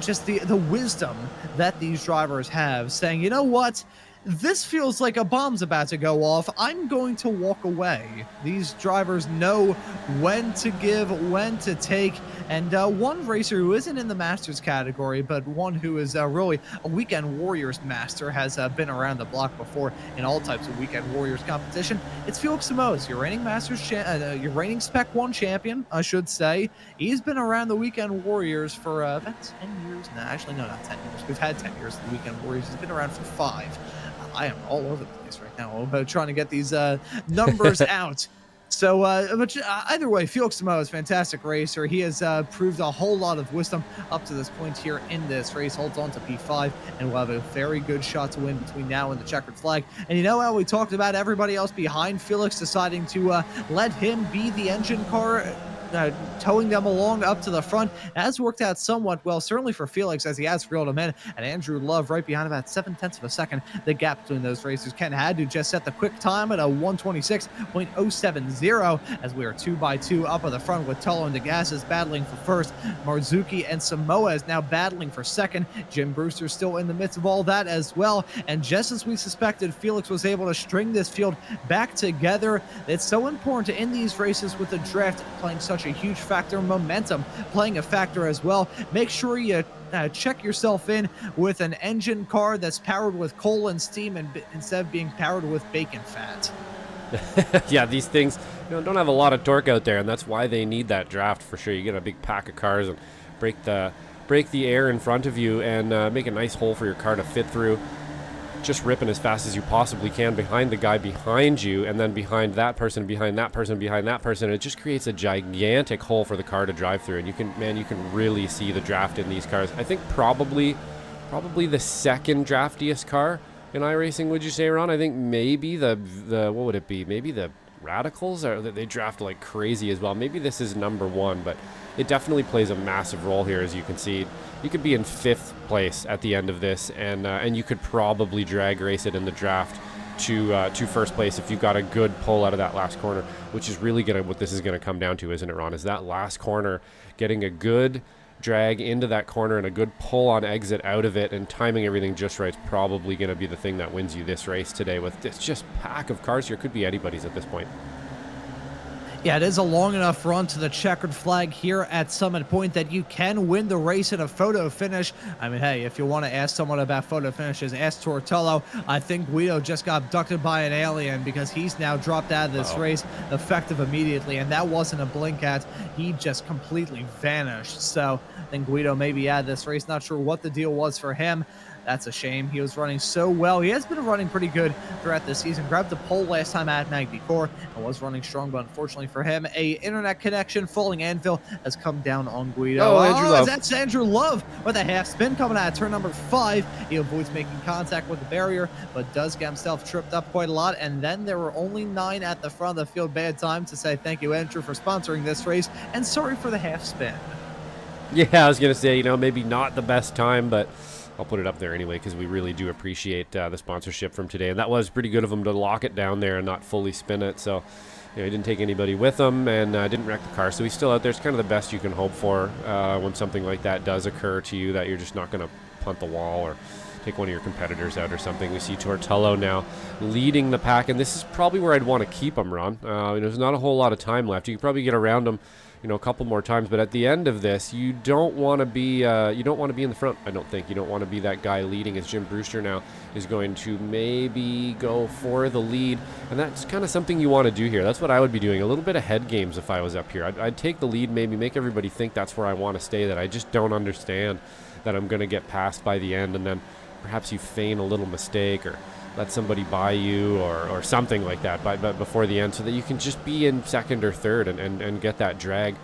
Speaker 1: Just the wisdom that these drivers have, saying, you know what? This feels like a bomb's about to go off. I'm going to walk away. These drivers know when to give, when to take. And one racer who isn't in the Masters category, but one who is really a Weekend Warriors master, has been around the block before in all types of Weekend Warriors competition. It's Felix Samoa, your reigning Masters, your reigning Spec 1 champion, I should say. He's been around the Weekend Warriors for about 10 years. No, actually, no, not 10 years. We've had 10 years of the Weekend Warriors. He's been around for 5. I am all over the place right now trying to get these numbers out. So, but either way, Felix Samoa is a fantastic racer. He has proved a whole lot of wisdom up to this point here in this race. Holds on to P5 and will have a very good shot to win between now and the checkered flag. And you know how we talked about everybody else behind Felix deciding to let him be the engine car, towing them along up to the front. It has worked out somewhat well, certainly for Felix, as he has reeled him in, and Andrew Love right behind him at 0.7 of a second. The gap between those racers. Ken Hadu just set the quick time at a 1:26.070 as we are 2 by 2 up at the front, with Tello and DeGassis battling for 1st. Marzuki and Samoa is now battling for 2nd. Jim Brewster still in the midst of all that as well. And just as we suspected, Felix was able to string this field back together. It's so important in these races with the draft playing such a huge factor, momentum playing a factor as well. Make sure you check yourself in with an engine car that's powered with coal and steam instead of being powered with bacon fat.
Speaker 2: Yeah, these things don't have a lot of torque out there, and that's why they need that draft for sure. You get a big pack of cars and break the air in front of you and make a nice hole for your car to fit through. Just ripping as fast as you possibly can behind the guy behind you, and then behind that person, behind that person, behind that person. It just creates a gigantic hole for the car to drive through, and you can really see the draft in these cars. I think probably the second draftiest car in iRacing, would you say, Ron? I think maybe the what would it be? Maybe the Radicals, or they draft like crazy as well. Maybe this is number 1, but it definitely plays a massive role here. As you can see, you could be in 5th place at the end of this, and you could probably drag race it in the draft to first place if you got a good pull out of that last corner, which is really what this is gonna come down to, isn't it, Ron? Is that last corner, getting a good drag into that corner and a good pull on exit out of it, and timing everything just right is probably going to be the thing that wins you this race today. With this just pack of cars here, could be anybody's at this point.
Speaker 1: Yeah, it is a long enough run to the checkered flag here at Summit Point that you can win the race in a photo finish. I mean, hey, if you want to ask someone about photo finishes, ask Tortello. I think Guido just got abducted by an alien, because he's now dropped out of this race effective immediately, and that wasn't a blink at. He just completely vanished. So I think Guido may be out of this race. Not sure what the deal was for him. That's a shame. He was running so well. He has been running pretty good throughout the season. Grabbed the pole last time at Magny-Cours and was running strong, but unfortunately for him, a internet connection falling anvil has come down on Guido.
Speaker 2: Oh, Andrew Love.
Speaker 1: That's Andrew Love with a half spin coming out of turn number 5. He avoids making contact with the barrier, but does get himself tripped up quite a lot. And then there were only 9 at the front of the field. Bad time to say thank you, Andrew, for sponsoring this race, and sorry for the half spin.
Speaker 2: Yeah, I was going to say, maybe not the best time, but I'll put it up there anyway, because we really do appreciate the sponsorship from today. And that was pretty good of him to lock it down there and not fully spin it. So, he didn't take anybody with him, and didn't wreck the car. So he's still out there. It's kind of the best you can hope for when something like that does occur to you, that you're just not going to punt the wall or take one of your competitors out or something. We see Tortello now leading the pack, and this is probably where I'd want to keep him, Ron. There's not a whole lot of time left. You can probably get around him a couple more times, but at the end of this, you don't want to be in the front. I don't think you don't want to be that guy leading, as Jim Brewster now is going to maybe go for the lead, and that's kind of something you want to do here. That's what I would be doing, a little bit of head games if I was up here. I'd take the lead, maybe make everybody think that's where I want to stay, that I just don't understand that I'm going to get passed by the end, and then perhaps you feign a little mistake or let somebody by you or something like that but before the end, so that you can just be in second or third and get that drag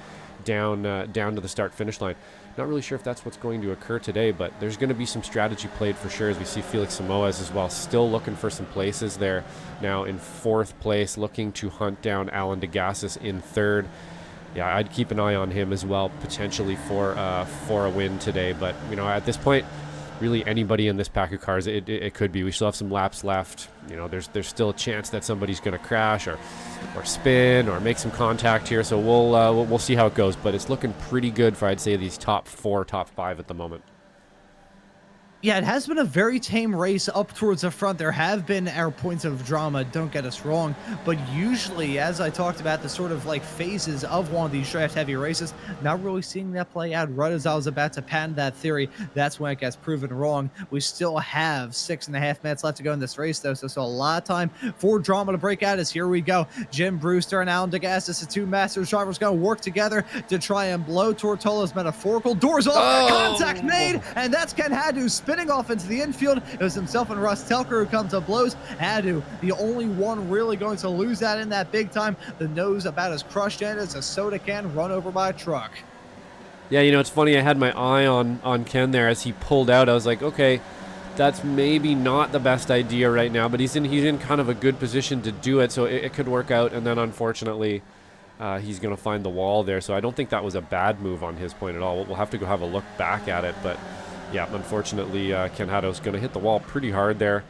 Speaker 2: down to the start finish line. Not really sure if that's what's going to occur today, but there's going to be some strategy played for sure, as we see Felix Samoas as well, still looking for some places there. Now in 4th place, looking to hunt down Alan DeGassis in 3rd. Yeah, I'd keep an eye on him as well, potentially for a win today. But at this point, really anybody in this pack of cars, it could be. We still have some laps left. There's still a chance that somebody's going to crash or spin or make some contact here. So we'll see how it goes. But it's looking pretty good for, I'd say, these top 4, top 5 at the moment.
Speaker 1: Yeah, it has been a very tame race up towards the front. There have been our points of drama, don't get us wrong, but usually, as I talked about, the sort of phases of one of these draft heavy races, not really seeing that play out. Right as I was about to patent that theory, that's when it gets proven wrong. We still have 6.5 minutes left to go in this race, though, so a lot of time for drama to break out. As here we go, Jim Brewster and Alan DeGassis, the 2 Masters drivers, going to work together to try and blow Tortello's metaphorical doors off. Contact made, and that's Ken Haddu spinning off into the infield. It was himself and Russ Telker who come to blows. Haddu, the only one really going to lose that in that big time. The nose about as crushed in as a soda can run over by a truck.
Speaker 2: Yeah, it's funny. I had my eye on Ken there as he pulled out. I was like, okay, that's maybe not the best idea right now, but he's in kind of a good position to do it, so it could work out. And then unfortunately, he's going to find the wall there. So I don't think that was a bad move on his point at all. We'll have to go have a look back at it, but yeah, unfortunately, Ken Haddo's going to hit the wall pretty hard there,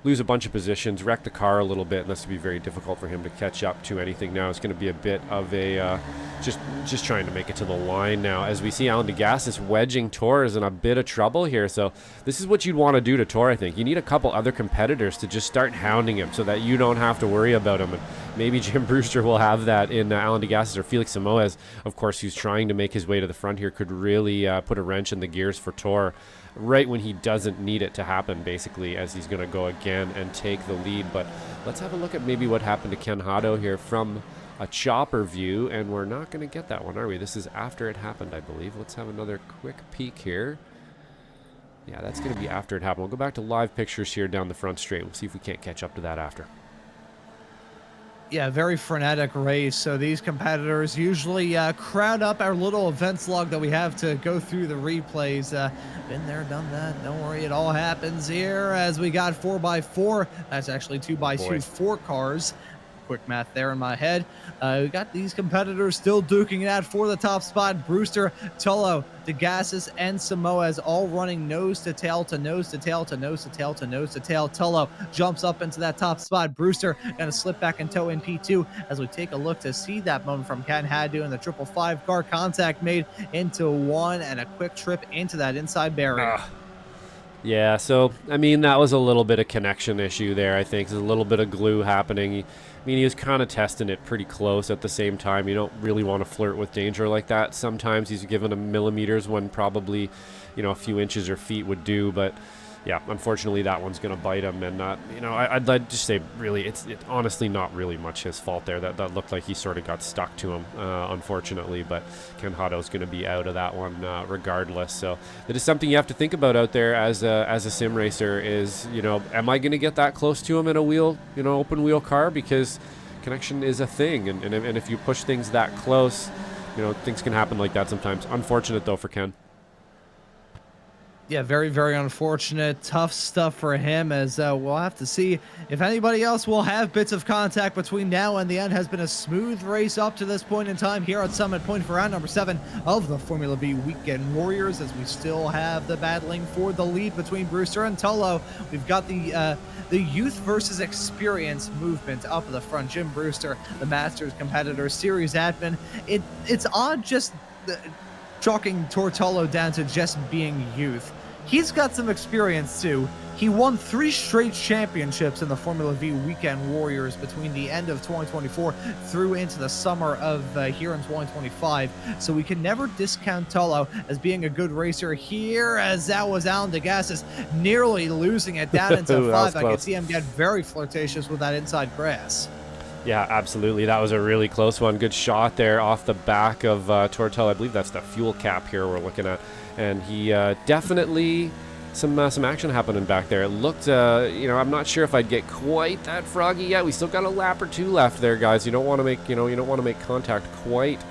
Speaker 2: lose a bunch of positions, wreck the car a little bit, and this will be very difficult for him to catch up to anything now. It's going to be a bit of a just trying to make it to the line now, as we see Alan DeGassis wedging Tor is in a bit of trouble here. So this is what you'd want to do to Tor, I think. You need a couple other competitors to just start hounding him so that you don't have to worry about him. And maybe Jim Brewster will have that in Alan DeGassis, or Felix Samoas, of course, who's trying to make his way to the front here, could really put a wrench in the gears for Tor right when he doesn't need it to happen, basically, as he's going to go again and take the lead. But let's have a look at maybe what happened to Ken Haddo here from a chopper view, and we're not going to get that one, are we? This is after it happened, I believe. Let's have another quick peek here. Yeah, that's going to be after it happened. We'll go back to live pictures here down the front straight. We'll see if we can't catch up to that after.
Speaker 1: Yeah, very frenetic race. So these competitors usually crowd up our little events log that we have to go through the replays. Been there, done that. Don't worry, it all happens here as we got 4x4. That's actually 2x2, 4 cars. quick math there in my head. We got these competitors still duking it out for the top spot. Brewster, Tolo, DeGassis, and Samoas all running nose to tail to nose to tail to nose to tail to nose to tail. Tolo jumps up into that top spot. Brewster going to slip back and toe in P2 as we take a look to see that moment from Ken Haddu and the 555 car contact made into one and a quick trip into that inside barrier.
Speaker 2: Yeah, so, I mean, that was a little bit of connection issue there, I think. There's a little bit of glue happening. He was kind of testing it pretty close at the same time. You don't really want to flirt with danger like that. Sometimes he's given him millimeters when probably, a few inches or feet would do, but yeah, unfortunately that one's going to bite him. And I'd just say really, it's honestly not really much his fault there. That looked like he sort of got stuck to him, unfortunately. But Ken Haddo's going to be out of that one regardless. So that is something you have to think about out there as a sim racer. Is am I going to get that close to him in a wheel, open wheel car? Because connection is a thing, and if you push things that close, things can happen like that sometimes. Unfortunate though for Ken.
Speaker 1: Yeah, very, very unfortunate. Tough stuff for him, as we'll have to see if anybody else will have bits of contact between now and the end. Has been a smooth race up to this point in time here at Summit Point for round number 7 of the Formula V Weekend Warriors, as we still have the battling for the lead between Brewster and Tolo. We've got the youth versus experience movement up at the front. Jim Brewster, the Masters competitor, series admin. It's odd just chalking Tortolo down to just being youth. He's got some experience too. He won 3 straight championships in the Formula V Weekend Warriors between the end of 2024 through into the summer of here in 2025. So we can never discount Tolo as being a good racer here, as that was Alan DeGassis nearly losing it down into 5. I could see him get very flirtatious with that inside grass.
Speaker 2: Yeah, absolutely. That was a really close one. Good shot there off the back of Tortel. I believe that's the fuel cap here we're looking at. And he definitely some action happening back there. It looked, I'm not sure if I'd get quite that froggy yet. We still got a lap or 2 left there, guys. You don't want to make, you don't want to make contact quite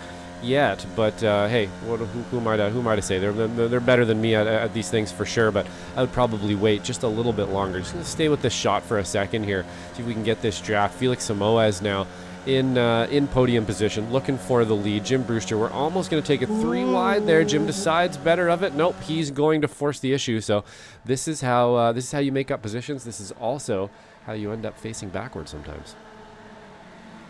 Speaker 2: yet. But hey, who am I to say? They're better than me at these things for sure. But I would probably wait just a little bit longer. Just gonna stay with this shot for a second here. See if we can get this draft. Felix Samoas now in podium position, looking for the lead. Jim Brewster, we're almost going to take it 3 wide there. Jim decides better of it. Nope, he's going to force the issue. So this is how you make up positions. This is also how you end up facing backwards sometimes.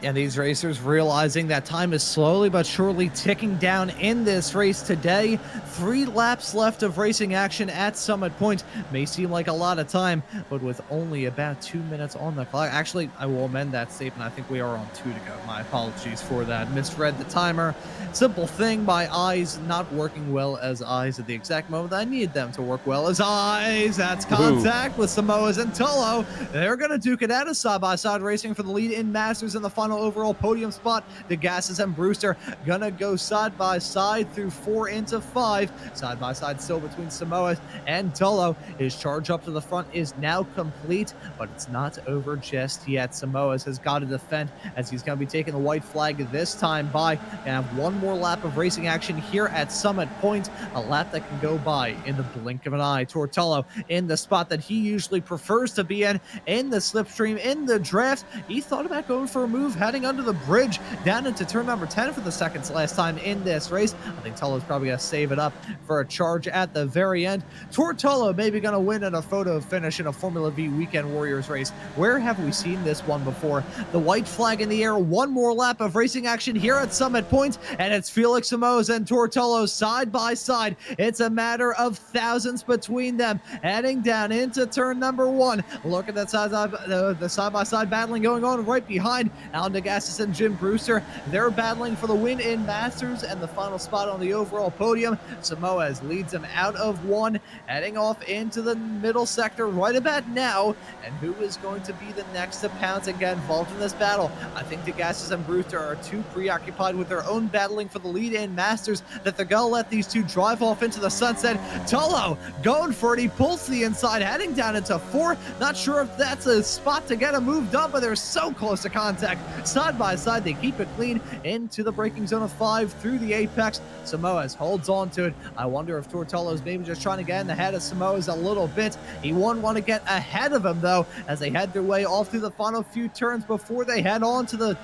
Speaker 1: And these racers realizing that time is slowly but surely ticking down in this race today. 3 laps left of racing action at Summit Point. May seem like a lot of time, but with only about 2 minutes on the clock. Actually, I will amend that statement. I think we are on 2 to go. My apologies for that. Misread the timer. Simple thing, my eyes not working well as eyes at the exact moment I need them to work well as eyes. That's contact with Samoas and Tolo. They're going to duke it out of side-by-side racing for the lead in Masters in the final overall podium spot. DeGassis and Brewster gonna go side by side through 4 into 5. Side by side still between Samoa and Tolo. His charge up to the front is now complete, but it's not over just yet. Samoa has got to defend as he's gonna be taking the white flag this time by. And have 1 more lap of racing action here at Summit Point. A lap that can go by in the blink of an eye. Tortello in the spot that he usually prefers to be in the slipstream, in the draft. He thought about going for a move heading under the bridge down into turn number 10 for the second to last time in this race. I think Tolo's probably going to save it up for a charge at the very end. Tortolo maybe going to win in a photo finish in a Formula V Weekend Warriors race. Where have we seen this one before? The white flag in the air. 1 more lap of racing action here at Summit Point, and it's Felix Samoas and Tortolo side by side. It's a matter of thousands between them heading down into turn number 1. Look at that the side-by-side battling going on right behind Alan DeGassis and Jim Brewster. They're battling for the win in Masters and the final spot on the overall podium. Samoas leads them out of 1, heading off into the middle sector right about now. And who is going to be the next to pounce and get involved in this battle? I think DeGassis and Brewster are too preoccupied with their own battling for the lead in Masters that they're going to let these two drive off into the sunset. Tolo going for it. He pulls to the inside, heading down into 4. Not sure if that's a spot to get a move done, but they're so close to contact. side by side. They keep it clean into the braking zone of 5 through the apex. Samoas holds on to it. I wonder if Tortello's maybe just trying to get in the head of Samoas a little bit. He won't want to get ahead of him, though, as they head their way off through the final few turns before they head on to the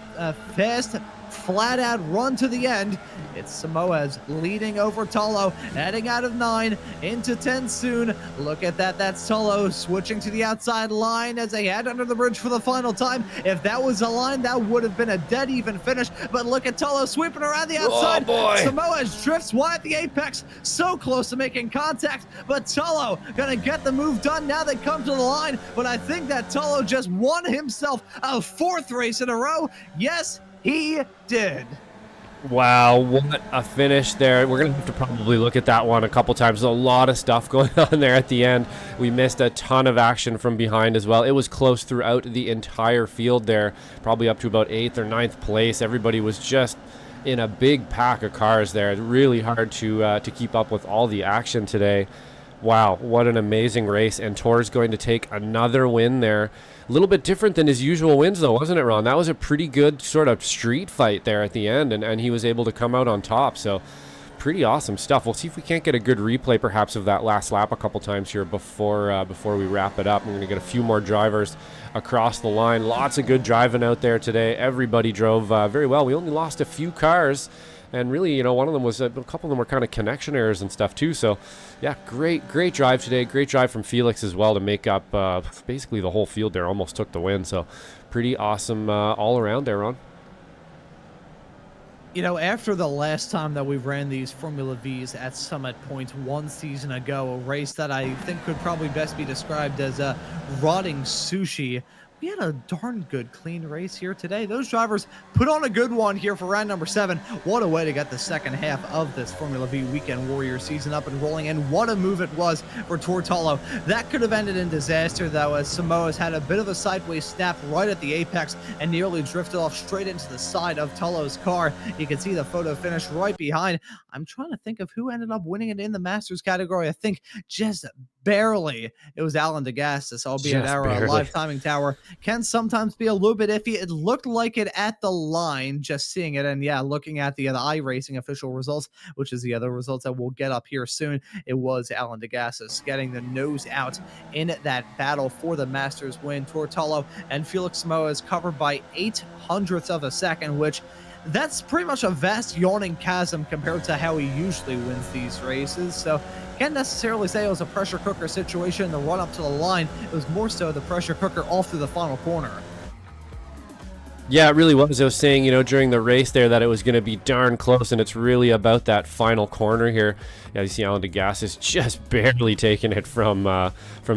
Speaker 1: fast, flat-out run to the end. It's Samoas leading over Tolo, heading out of 9 into 10 soon. Look at that. That's Tolo switching to the outside line as they head under the bridge for the final time. If that was a line, that would have been a dead even finish. But look at Tolo sweeping around the outside.
Speaker 2: Oh, boy.
Speaker 1: Samoas drifts wide at the apex, so close to making contact. But Tolo gonna get the move done. Now they come to the line. But I think that Tolo just won himself a 4th race in a row. Yes, he did.
Speaker 2: Wow, what a finish there. We're going to have to probably look at that one a couple times. There's a lot of stuff going on there at the end. We missed a ton of action from behind as well. It was close throughout the entire field there, probably up to about 8th or 9th place. Everybody was just in a big pack of cars there. It's really hard to keep up with all the action today. Wow, what an amazing race. And Tor's going to take another win there. A little bit different than his usual wins, though, wasn't it, Ron? That was a pretty good sort of street fight there at the end, and he was able to come out on top. So pretty awesome stuff. We'll see if we can't get a good replay, perhaps, of that last lap a couple times here before we wrap it up. We're going to get a few more drivers across the line. Lots of good driving out there today. Everybody drove very well. We only lost a few cars. And really, you know, one of them was a couple of them were kind of connection errors and stuff too. So, yeah, great drive today. Great drive from Felix as well to make up basically the whole field there. Almost took the win. So, pretty awesome all around there, Ron.
Speaker 1: You know, after the last time that we ran these Formula Vs at Summit Point 1 season ago, a race that I think could probably best be described as rotting sushi, we had a darn good, clean race here today. Those drivers put on a good one here for round number 7. What a way to get the second half of this Formula V Weekend Warrior season up and rolling, and what a move it was for Tortello. That could have ended in disaster, though, as Samoas had a bit of a sideways snap right at the apex and nearly drifted off straight into the side of Tullo's car. You can see the photo finish right behind. I'm trying to think of who ended up winning it in the Masters category. I think just barely it was Alan Degassis, albeit our live timing tower can sometimes be a little bit iffy. It looked like it at the line, just seeing it, and yeah, looking at the iRacing official results, which is the other results that we'll get up here soon, it was Alan Degassis getting the nose out in that battle for the Masters win. Tortello and Felix Samoa covered by 0.08 of a second, which that's pretty much a vast yawning chasm compared to how he usually wins these races. So can't necessarily say it was a pressure cooker situation in the run up to the line. It was more so the pressure cooker off through the final corner.
Speaker 2: Yeah, it really was. I was saying, you know, during the race there that it was going to be darn close, and it's really about that final corner here. Yeah, you see Alan Degassis just barely taking it from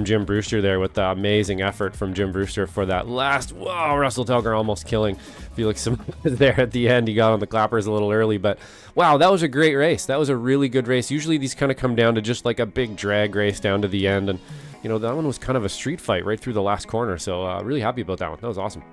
Speaker 2: Jim Brewster there with the amazing effort from Jim Brewster for that last. Whoa, Russell Telger almost killing Felix there at the end. He got on the clappers a little early, but wow, that was a great race. That was a really good race. Usually these kind of come down to just like a big drag race down to the end, and you know, that one was kind of a street fight right through the last corner. So really happy about that one. That was awesome.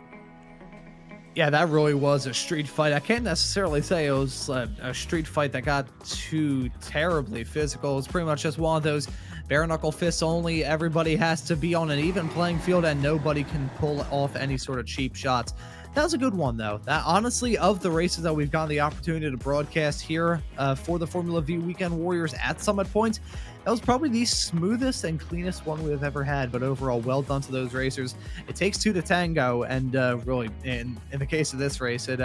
Speaker 1: Yeah, that really was a street fight. I can't necessarily say it was a street fight that got too terribly physical. It's pretty much just one of those bare knuckle fists only. Everybody has to be on an even playing field and nobody can pull off any sort of cheap shots. That was a good one, though. That honestly, of the races that we've gotten the opportunity to broadcast here for the Formula V Weekend Warriors at Summit Point, that was probably the smoothest and cleanest one we've ever had. But overall, well done to those racers. It takes 2 to tango, and really, in the case of this race, it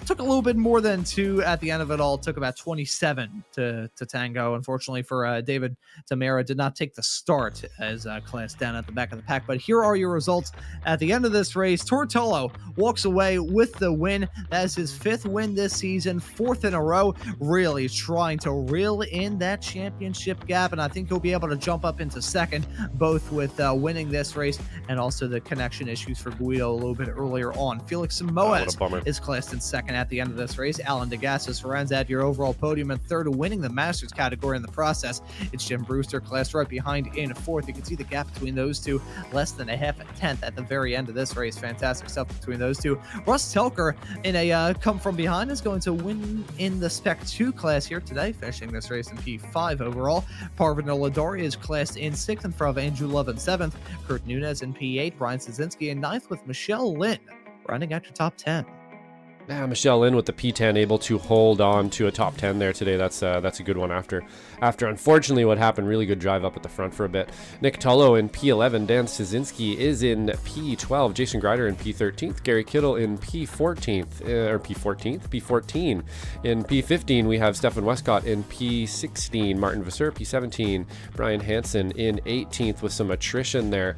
Speaker 1: took a little bit more than 2 at the end of it all. It took about 27 to tango. Unfortunately for David Tamara, did not take the start as class down at the back of the pack. But here are your results at the end of this race. Tortello walks away with the win. That is his 5th win this season, 4th in a row, really trying to reel in that championship gap, and I think he'll be able to jump up into 2nd, both with winning this race and also the connection issues for Guido a little bit earlier on. Felix Samoas is classed in 2nd at the end of this race. Alan Degassis rounds out your overall podium in 3rd, winning the Masters category in the process. It's Jim Brewster classed right behind in 4th. You can see the gap between those two, less than a half a tenth at the very end of this race. Fantastic stuff between those two. Russ Telker in a come from behind is going to win in the Spec 2 class here today, finishing this race in P5 overall. Parvin Oladori is classed in 6th in front of Andrew Love in 7th. Kurt Nunez in P8, Brian Szynski in 9th with Michelle Lynn rounding out your top 10.
Speaker 2: Michelle Lynn with the P10 able to hold on to a top 10 there today. That's a good one after unfortunately what happened. Really good drive up at the front for a bit. Nick Tullo in P11. Dan Szynski is in P12. Jason Greider in P13th. Gary Kittle in P14th. P14. In P15 we have Stefan Westcott in P16. Martin Vasseur P17. Brian Hansen in 18th with some attrition there.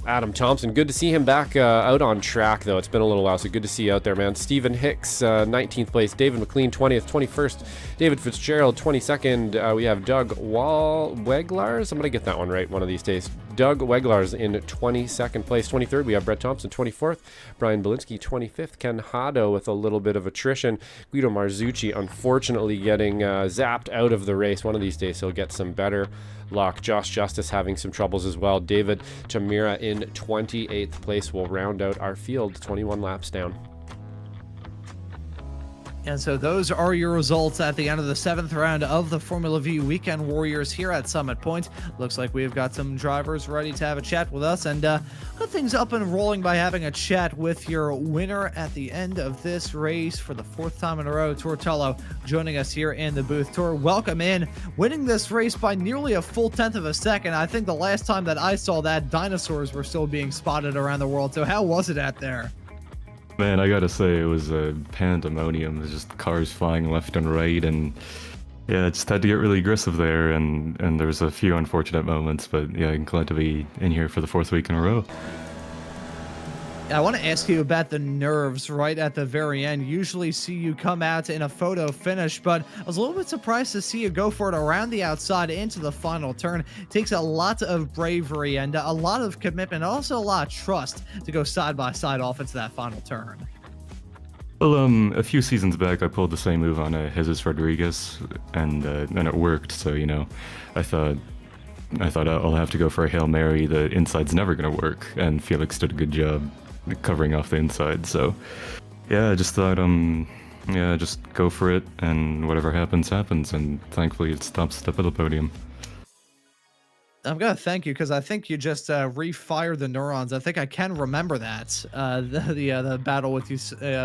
Speaker 2: Adam Thompson, good to see him back out on track, though. It's been a little while, so good to see you out there, man. Stephen Hicks, 19th place. David McLean, 20th. 21st, David Fitzgerald. 22nd, we have Doug Weglars. I'm going to get that one right one of these days. Doug Weglars in 22nd place. 23rd, we have Brett Thompson. 24th, Brian Belinsky. 25th, Ken Hado with a little bit of attrition. Guido Marzucci, unfortunately, getting zapped out of the race. One of these days, he'll get some better luck. Josh Justice having some troubles as well. David Tamira in 28th place will round out our field, 21 laps down.
Speaker 1: And so those are your results at the end of the 7th round of the Formula V Weekend Warriors here at Summit Point. Looks like we've got some drivers ready to have a chat with us, and put things up and rolling by having a chat with your winner at the end of this race for the 4th time in a row, Tor Tullo, joining us here in the booth. Tor, welcome in. Winning this race by nearly a full 10th of a second. I think the last time that I saw that, dinosaurs were still being spotted around the world. So how was it out there?
Speaker 4: Man, I gotta say, it was a pandemonium. There's just cars flying left and right, and yeah, I just had to get really aggressive there, and there was a few unfortunate moments, but yeah, I'm glad to be in here for the 4th week in a row.
Speaker 1: I want to ask you about the nerves right at the very end. Usually see you come out in a photo finish, but I was a little bit surprised to see you go for it around the outside into the final turn. It takes a lot of bravery and a lot of commitment, also a lot of trust to go side by side off into that final turn.
Speaker 4: Well, a few seasons back, I pulled the same move on Jesus Rodriguez, and it worked. So I thought I'll have to go for a Hail Mary. The inside's never gonna work, and Felix did a good job covering off the inside. So yeah, I just thought just go for it, and whatever happens, and thankfully it's top step of the podium.
Speaker 1: I'm gonna thank you because I think you just refired the neurons. I think I can remember that the battle with you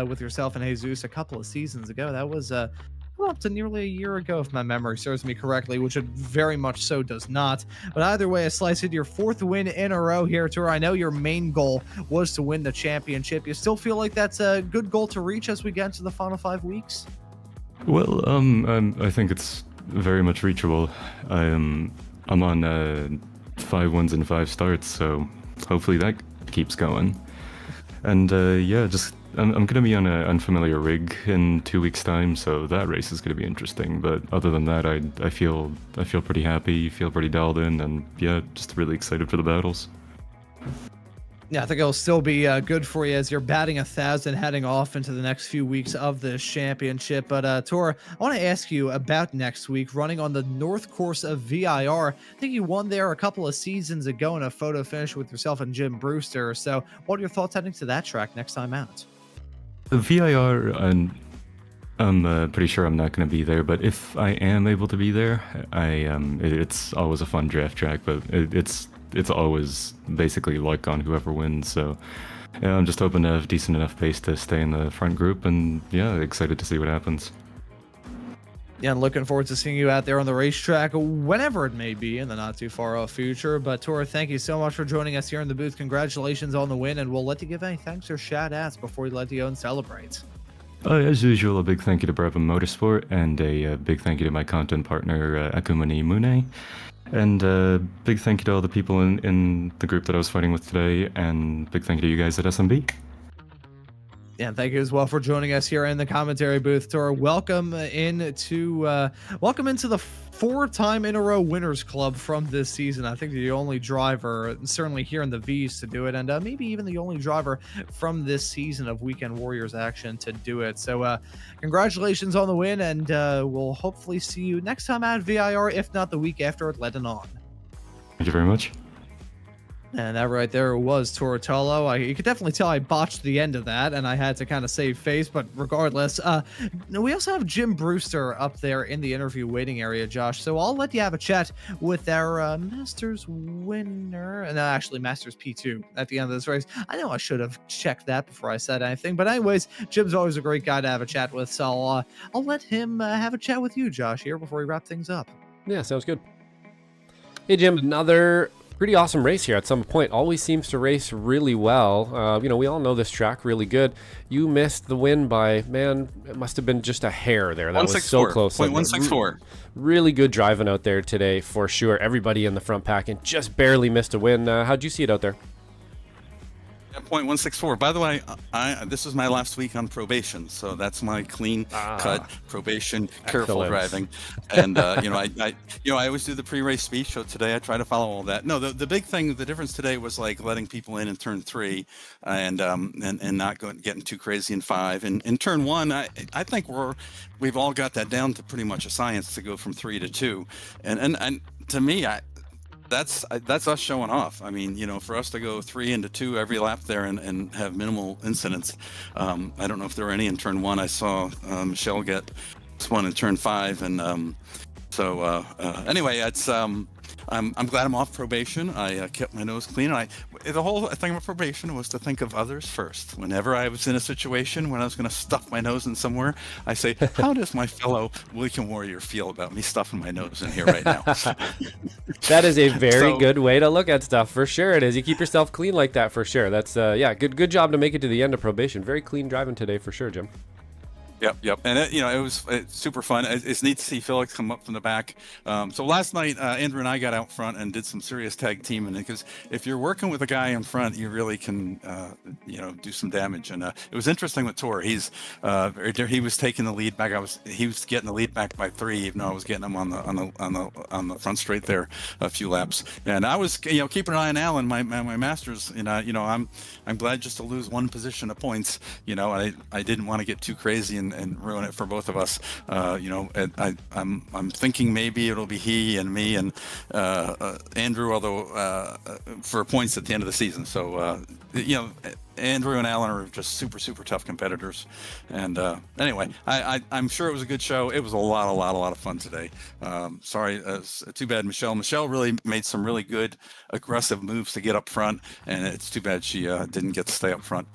Speaker 1: with yourself and Jesus a couple of seasons ago. That was up to nearly a year ago, if my memory serves me correctly, which it very much so does not. But either way, I sliced it, your 4th win in a row here, Tor. I know your main goal was to win the championship. You still feel like that's a good goal to reach as we get into the final 5 weeks?
Speaker 4: Well, I think it's very much reachable. I'm on 5 wins and 5 starts, so hopefully that keeps going. And yeah, I'm going to be on an unfamiliar rig in 2 weeks' time, so that race is going to be interesting. But other than that, I feel pretty happy, feel pretty dialed in, and yeah, just really excited for the battles.
Speaker 1: Yeah, I think it'll still be good for you as you're batting 1,000 heading off into the next few weeks of this championship. But Tor, I want to ask you about next week, running on the North Course of VIR. I think you won there a couple of seasons ago in a photo finish with yourself and Jim Brewster. So what are your thoughts heading to that track next time out?
Speaker 4: The VIR, I'm pretty sure I'm not going to be there, but if I am able to be there, it's always a fun draft track, but it's always basically luck on whoever wins. So yeah, I'm just hoping to have decent enough pace to stay in the front group, and yeah, excited to see what happens.
Speaker 1: Yeah, and looking forward to seeing you out there on the racetrack whenever it may be in the not too far off future. But Tor, thank you so much for joining us here in the booth. Congratulations on the win, and we'll let you give any thanks or shout outs before we let you go and celebrate.
Speaker 4: As usual, a big thank you to Brabham Motorsport, and a big thank you to my content partner Akumani Mune. And big thank you to all the people in the group that I was fighting with today, and big thank you to you guys at SMB.
Speaker 1: Yeah, and thank you as well for joining us here in the commentary booth, Tor. Welcome into the 4-time in a row winners club from this season. I think you're the only driver, certainly here in the V's, to do it, and maybe even the only driver from this season of Weekend Warriors action to do it. So congratulations on the win, and we'll hopefully see you next time at VIR, if not the week after at Lebanon.
Speaker 4: Thank you very much.
Speaker 1: And that right there was Tortolo. You could definitely tell I botched the end of that, and I had to kind of save face. But regardless, we also have Jim Brewster up there in the interview waiting area, Josh. So I'll let you have a chat with our Masters winner, no, actually Masters P2 at the end of this race. I know I should have checked that before I said anything, but anyways, Jim's always a great guy to have a chat with. So I'll let him have a chat with you, Josh, here before we wrap things up.
Speaker 2: Yeah, sounds good. Hey, Jim, another pretty awesome race here at some point. Always seems to race really well. We all know this track really good. You missed the win by, man, it must have been just a hair there. That was so close.
Speaker 5: 164.
Speaker 2: Really good driving out there today for sure. Everybody in the front pack and just barely missed a win. How'd you see it out there?
Speaker 5: 0.164. By the way, this was my last week on probation, so that's my clean cut probation, careful driving, and I always do the pre-race speech. So today I try to follow all that. No, the big thing, the difference today was like letting people in turn 3, and not getting too crazy in 5. And in turn 1, I think we've all got that down to pretty much a science to go from 3 to 2, and to me, that's us showing off. I mean, for us to go 3 into 2 every lap there and have minimal incidents. I don't know if there were any in turn 1. I saw Michelle get one in turn 5, and anyway, it's I'm glad I'm off probation. I kept my nose clean. The whole thing about probation was to think of others first. Whenever I was in a situation when I was going to stuff my nose in somewhere, I say, how does my fellow Wilkie warrior feel about me stuffing my nose in here right now?
Speaker 2: That is a very good way to look at stuff, for sure. It is. You keep yourself clean like that, for sure. That's good job to make it to the end of probation. Very clean driving today, for sure, Jim.
Speaker 5: Yep. And it's super fun. It's neat to see Felix come up from the back. So last night, Andrew and I got out front and did some serious tag teaming, because if you're working with a guy in front, you really can, do some damage. And it was interesting with Tor. He was taking the lead back. He was getting the lead back by 3, even though I was getting him on the front straight there a few laps. And I was, keeping an eye on Alan, my Masters. And I'm glad just to lose 1 position of points. I didn't want to get too crazy and ruin it for both of us. I'm thinking maybe it'll be he and me and Andrew, although for points at the end of the season. So Andrew and Alan are just super tough competitors. And anyway, I'm sure it was a good show. It was a lot of fun today. Sorry, too bad Michelle really made some really good aggressive moves to get up front, and it's too bad she didn't get to stay up front.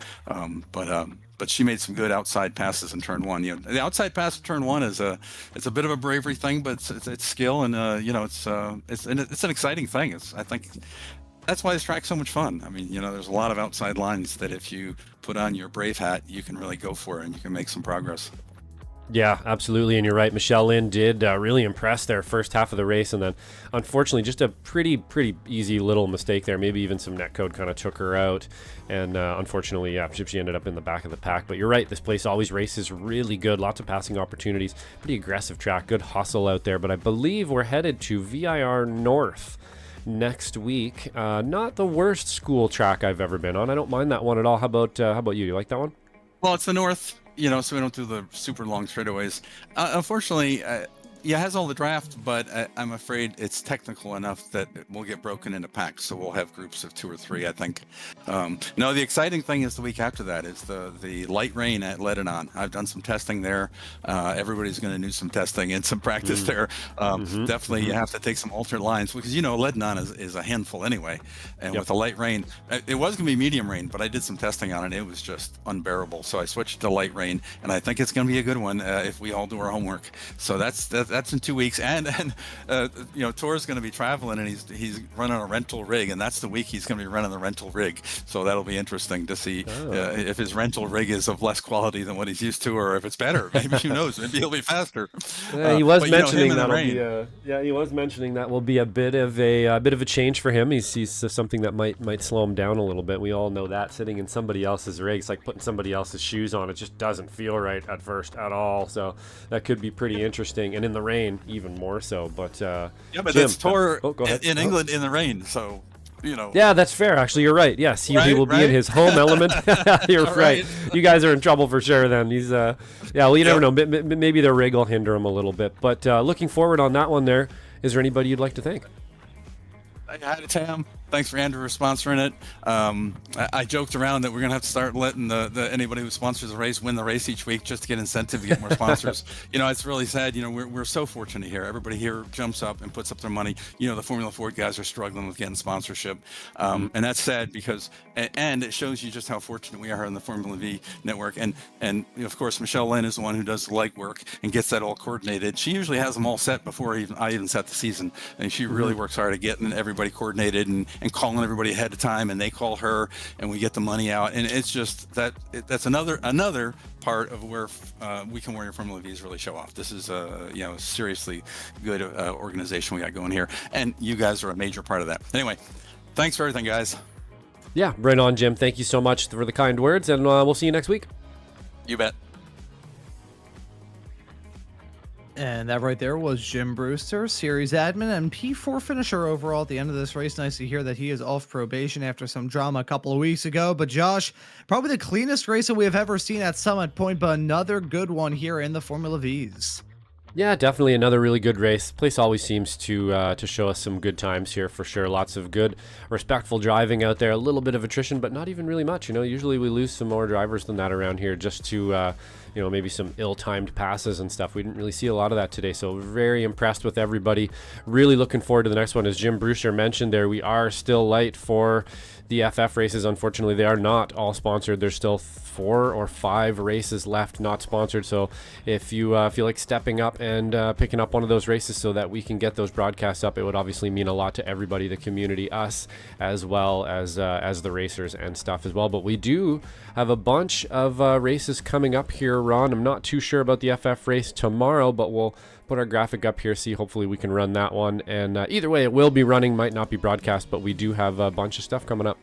Speaker 5: But she made some good outside passes in turn 1. The outside pass in turn 1 it's a bit of a bravery thing, but it's skill, and it's an exciting thing. I think that's why this track's so much fun. I mean, there's a lot of outside lines that if you put on your brave hat, you can really go for it and you can make some progress.
Speaker 2: Yeah, absolutely, and you're right. Michelle Lynn did really impress there first half of the race, and then unfortunately just a pretty easy little mistake there. Maybe even some netcode kind of took her out, and unfortunately, she ended up in the back of the pack. But you're right, this place always races really good. Lots of passing opportunities, pretty aggressive track, good hustle out there. But I believe we're headed to VIR North next week. Not the worst school track I've ever been on. I don't mind that one at all. How about you? You like that one?
Speaker 5: Well, it's the North. So we don't do the super long straightaways. Unfortunately, it has all the draft, but I'm afraid it's technical enough that it will get broken into packs. So we'll have groups of 2 or 3, I think. No, the exciting thing is the week after that is the light rain at Lebanon. I've done some testing there. Everybody's going to do some testing and some practice there. Definitely, you have to take some alternate lines, because Lebanon is a handful anyway. And with the light rain, it was going to be medium rain, but I did some testing on it. It was just unbearable. So I switched to light rain, and I think it's going to be a good one if we all do our homework. So that's in 2 weeks, and Tor's going to be traveling, and he's running a rental rig, and that's the week he's going to be running the rental rig. So that'll be interesting to see if his rental rig is of less quality than what he's used to, or if it's better. Maybe who knows? Maybe he'll be faster.
Speaker 2: He was mentioning he was mentioning that will be a bit of a change for him. He's something that might slow him down a little bit. We all know that sitting in somebody else's rig, it's like putting somebody else's shoes on. It just doesn't feel right at first at all. So that could be pretty interesting, and in the rain even more so. But
Speaker 5: but Jim, that's
Speaker 2: Tor
Speaker 5: in England in the rain, so
Speaker 2: yeah, that's fair. Actually, you're right. Yes, he will be in his home element. You're right. You guys are in trouble for sure. Then he's you never know. Maybe the rig will hinder him a little bit. But looking forward on that one. There is there anybody you'd like to thank?
Speaker 5: I had Tam. Thanks for Andrew for sponsoring it. I joked around that we're gonna have to start letting anybody who sponsors a race win the race each week just to get incentive to get more sponsors. It's really sad. We're so fortunate here. Everybody here jumps up and puts up their money. The Formula Ford guys are struggling with getting sponsorship, and that's sad because and it shows you just how fortunate we are in the Formula V network. And of course, Michelle Lynn is the one who does the legwork and gets that all coordinated. She usually has them all set before I even set the season, and she really works hard at getting everybody coordinated and calling everybody ahead of time, and they call her and we get the money out. And it's just that's another part of where Weekend Warrior Formula V's really show off. This is a seriously good organization we got going here, and you guys are a major part of that. Anyway, thanks for everything, guys.
Speaker 2: Yeah, right on, Jim. Thank you so much for the kind words, and we'll see you next week.
Speaker 5: You bet.
Speaker 1: And that right there was Jim Brewster, series admin and P4 finisher overall at the end of this race. Nice to hear that he is off probation after some drama a couple of weeks ago. But Josh, probably the cleanest race that we have ever seen at Summit Point, but another good one here in the Formula Vs.
Speaker 2: Yeah, definitely another really good race. Place always seems to show us some good times here for sure. Lots of good, respectful driving out there. A little bit of attrition, but not even really much. Usually we lose some more drivers than that around here just to, maybe some ill-timed passes and stuff. We didn't really see a lot of that today, so very impressed with everybody. Really looking forward to the next one. As Jim Brewster mentioned there, we are still light for the FF races. Unfortunately, they are not all sponsored. There's still 4 or 5 races left not sponsored, so if you feel like stepping up and picking up one of those races so that we can get those broadcasts up, it would obviously mean a lot to everybody, the community, us, as well as the racers and stuff as well. But we do have a bunch of races coming up here, Ron. I'm not too sure about the FF race tomorrow, but we'll put our graphic up here, see hopefully we can run that one. And either way, it will be running, might not be broadcast, but we do have a bunch of stuff coming up.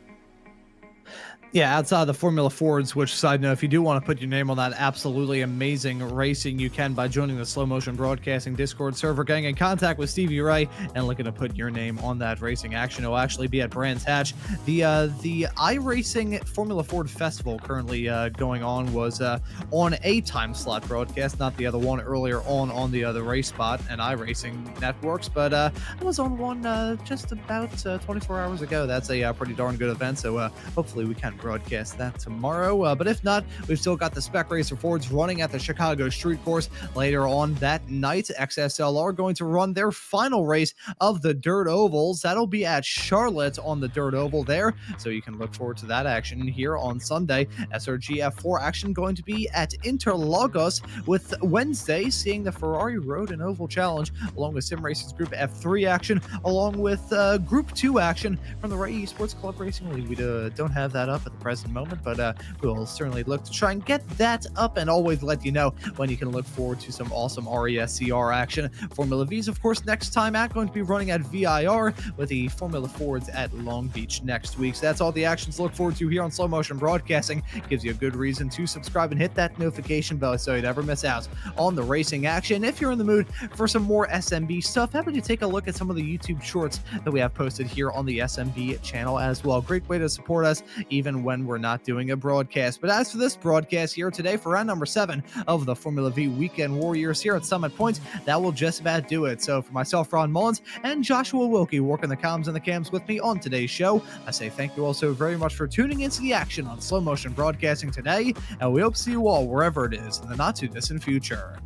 Speaker 1: Yeah, outside of the Formula Fords, which, side note, if you do want to put your name on that absolutely amazing racing, you can by joining the Slow Motion Broadcasting Discord server, getting in contact with Stevie Ray, and looking to put your name on that racing action. It will actually be at Brands Hatch. The iRacing Formula Ford Festival currently going on was on a time slot broadcast, not the other one earlier on the other race spot and iRacing networks, but it was on one just about 24 hours ago. That's a pretty darn good event, so hopefully we can broadcast that tomorrow, but if not, we've still got the Spec Racer Fords running at the Chicago Street Course later on that night. XSL are going to run their final race of the Dirt Ovals. That'll be at Charlotte on the Dirt Oval there, so you can look forward to that action here on Sunday. SRG F4 action going to be at Interlagos, with Wednesday seeing the Ferrari Road and Oval Challenge along with Sim Racing's Group F3 action, along with Group 2 action from the Ray Esports Club Racing League. We don't have that up at the present moment, but we'll certainly look to try and get that up and always let you know when you can look forward to some awesome RESCR action. Formula V's, of course, next time out going to be running at VIR, with the Formula Fords at Long Beach next week. So that's all the actions to look forward to here on Slow Motion Broadcasting. Gives you a good reason to subscribe and hit that notification bell so you never miss out on the racing action. If you're in the mood for some more SMB stuff, happy to take a look at some of the YouTube shorts that we have posted here on the SMB channel as well. Great way to support us even when we're not doing a broadcast. But as for this broadcast here today for round number 7 of the Formula V Weekend Warriors here at Summit Point, that will just about do it. So for myself, Ron Maunz, and Joshua Wilkie working the comms and the cams with me on today's show, I say thank you all so very much for tuning into the action on Slow Motion Broadcasting today, and we hope to see you all wherever it is in the not too distant future.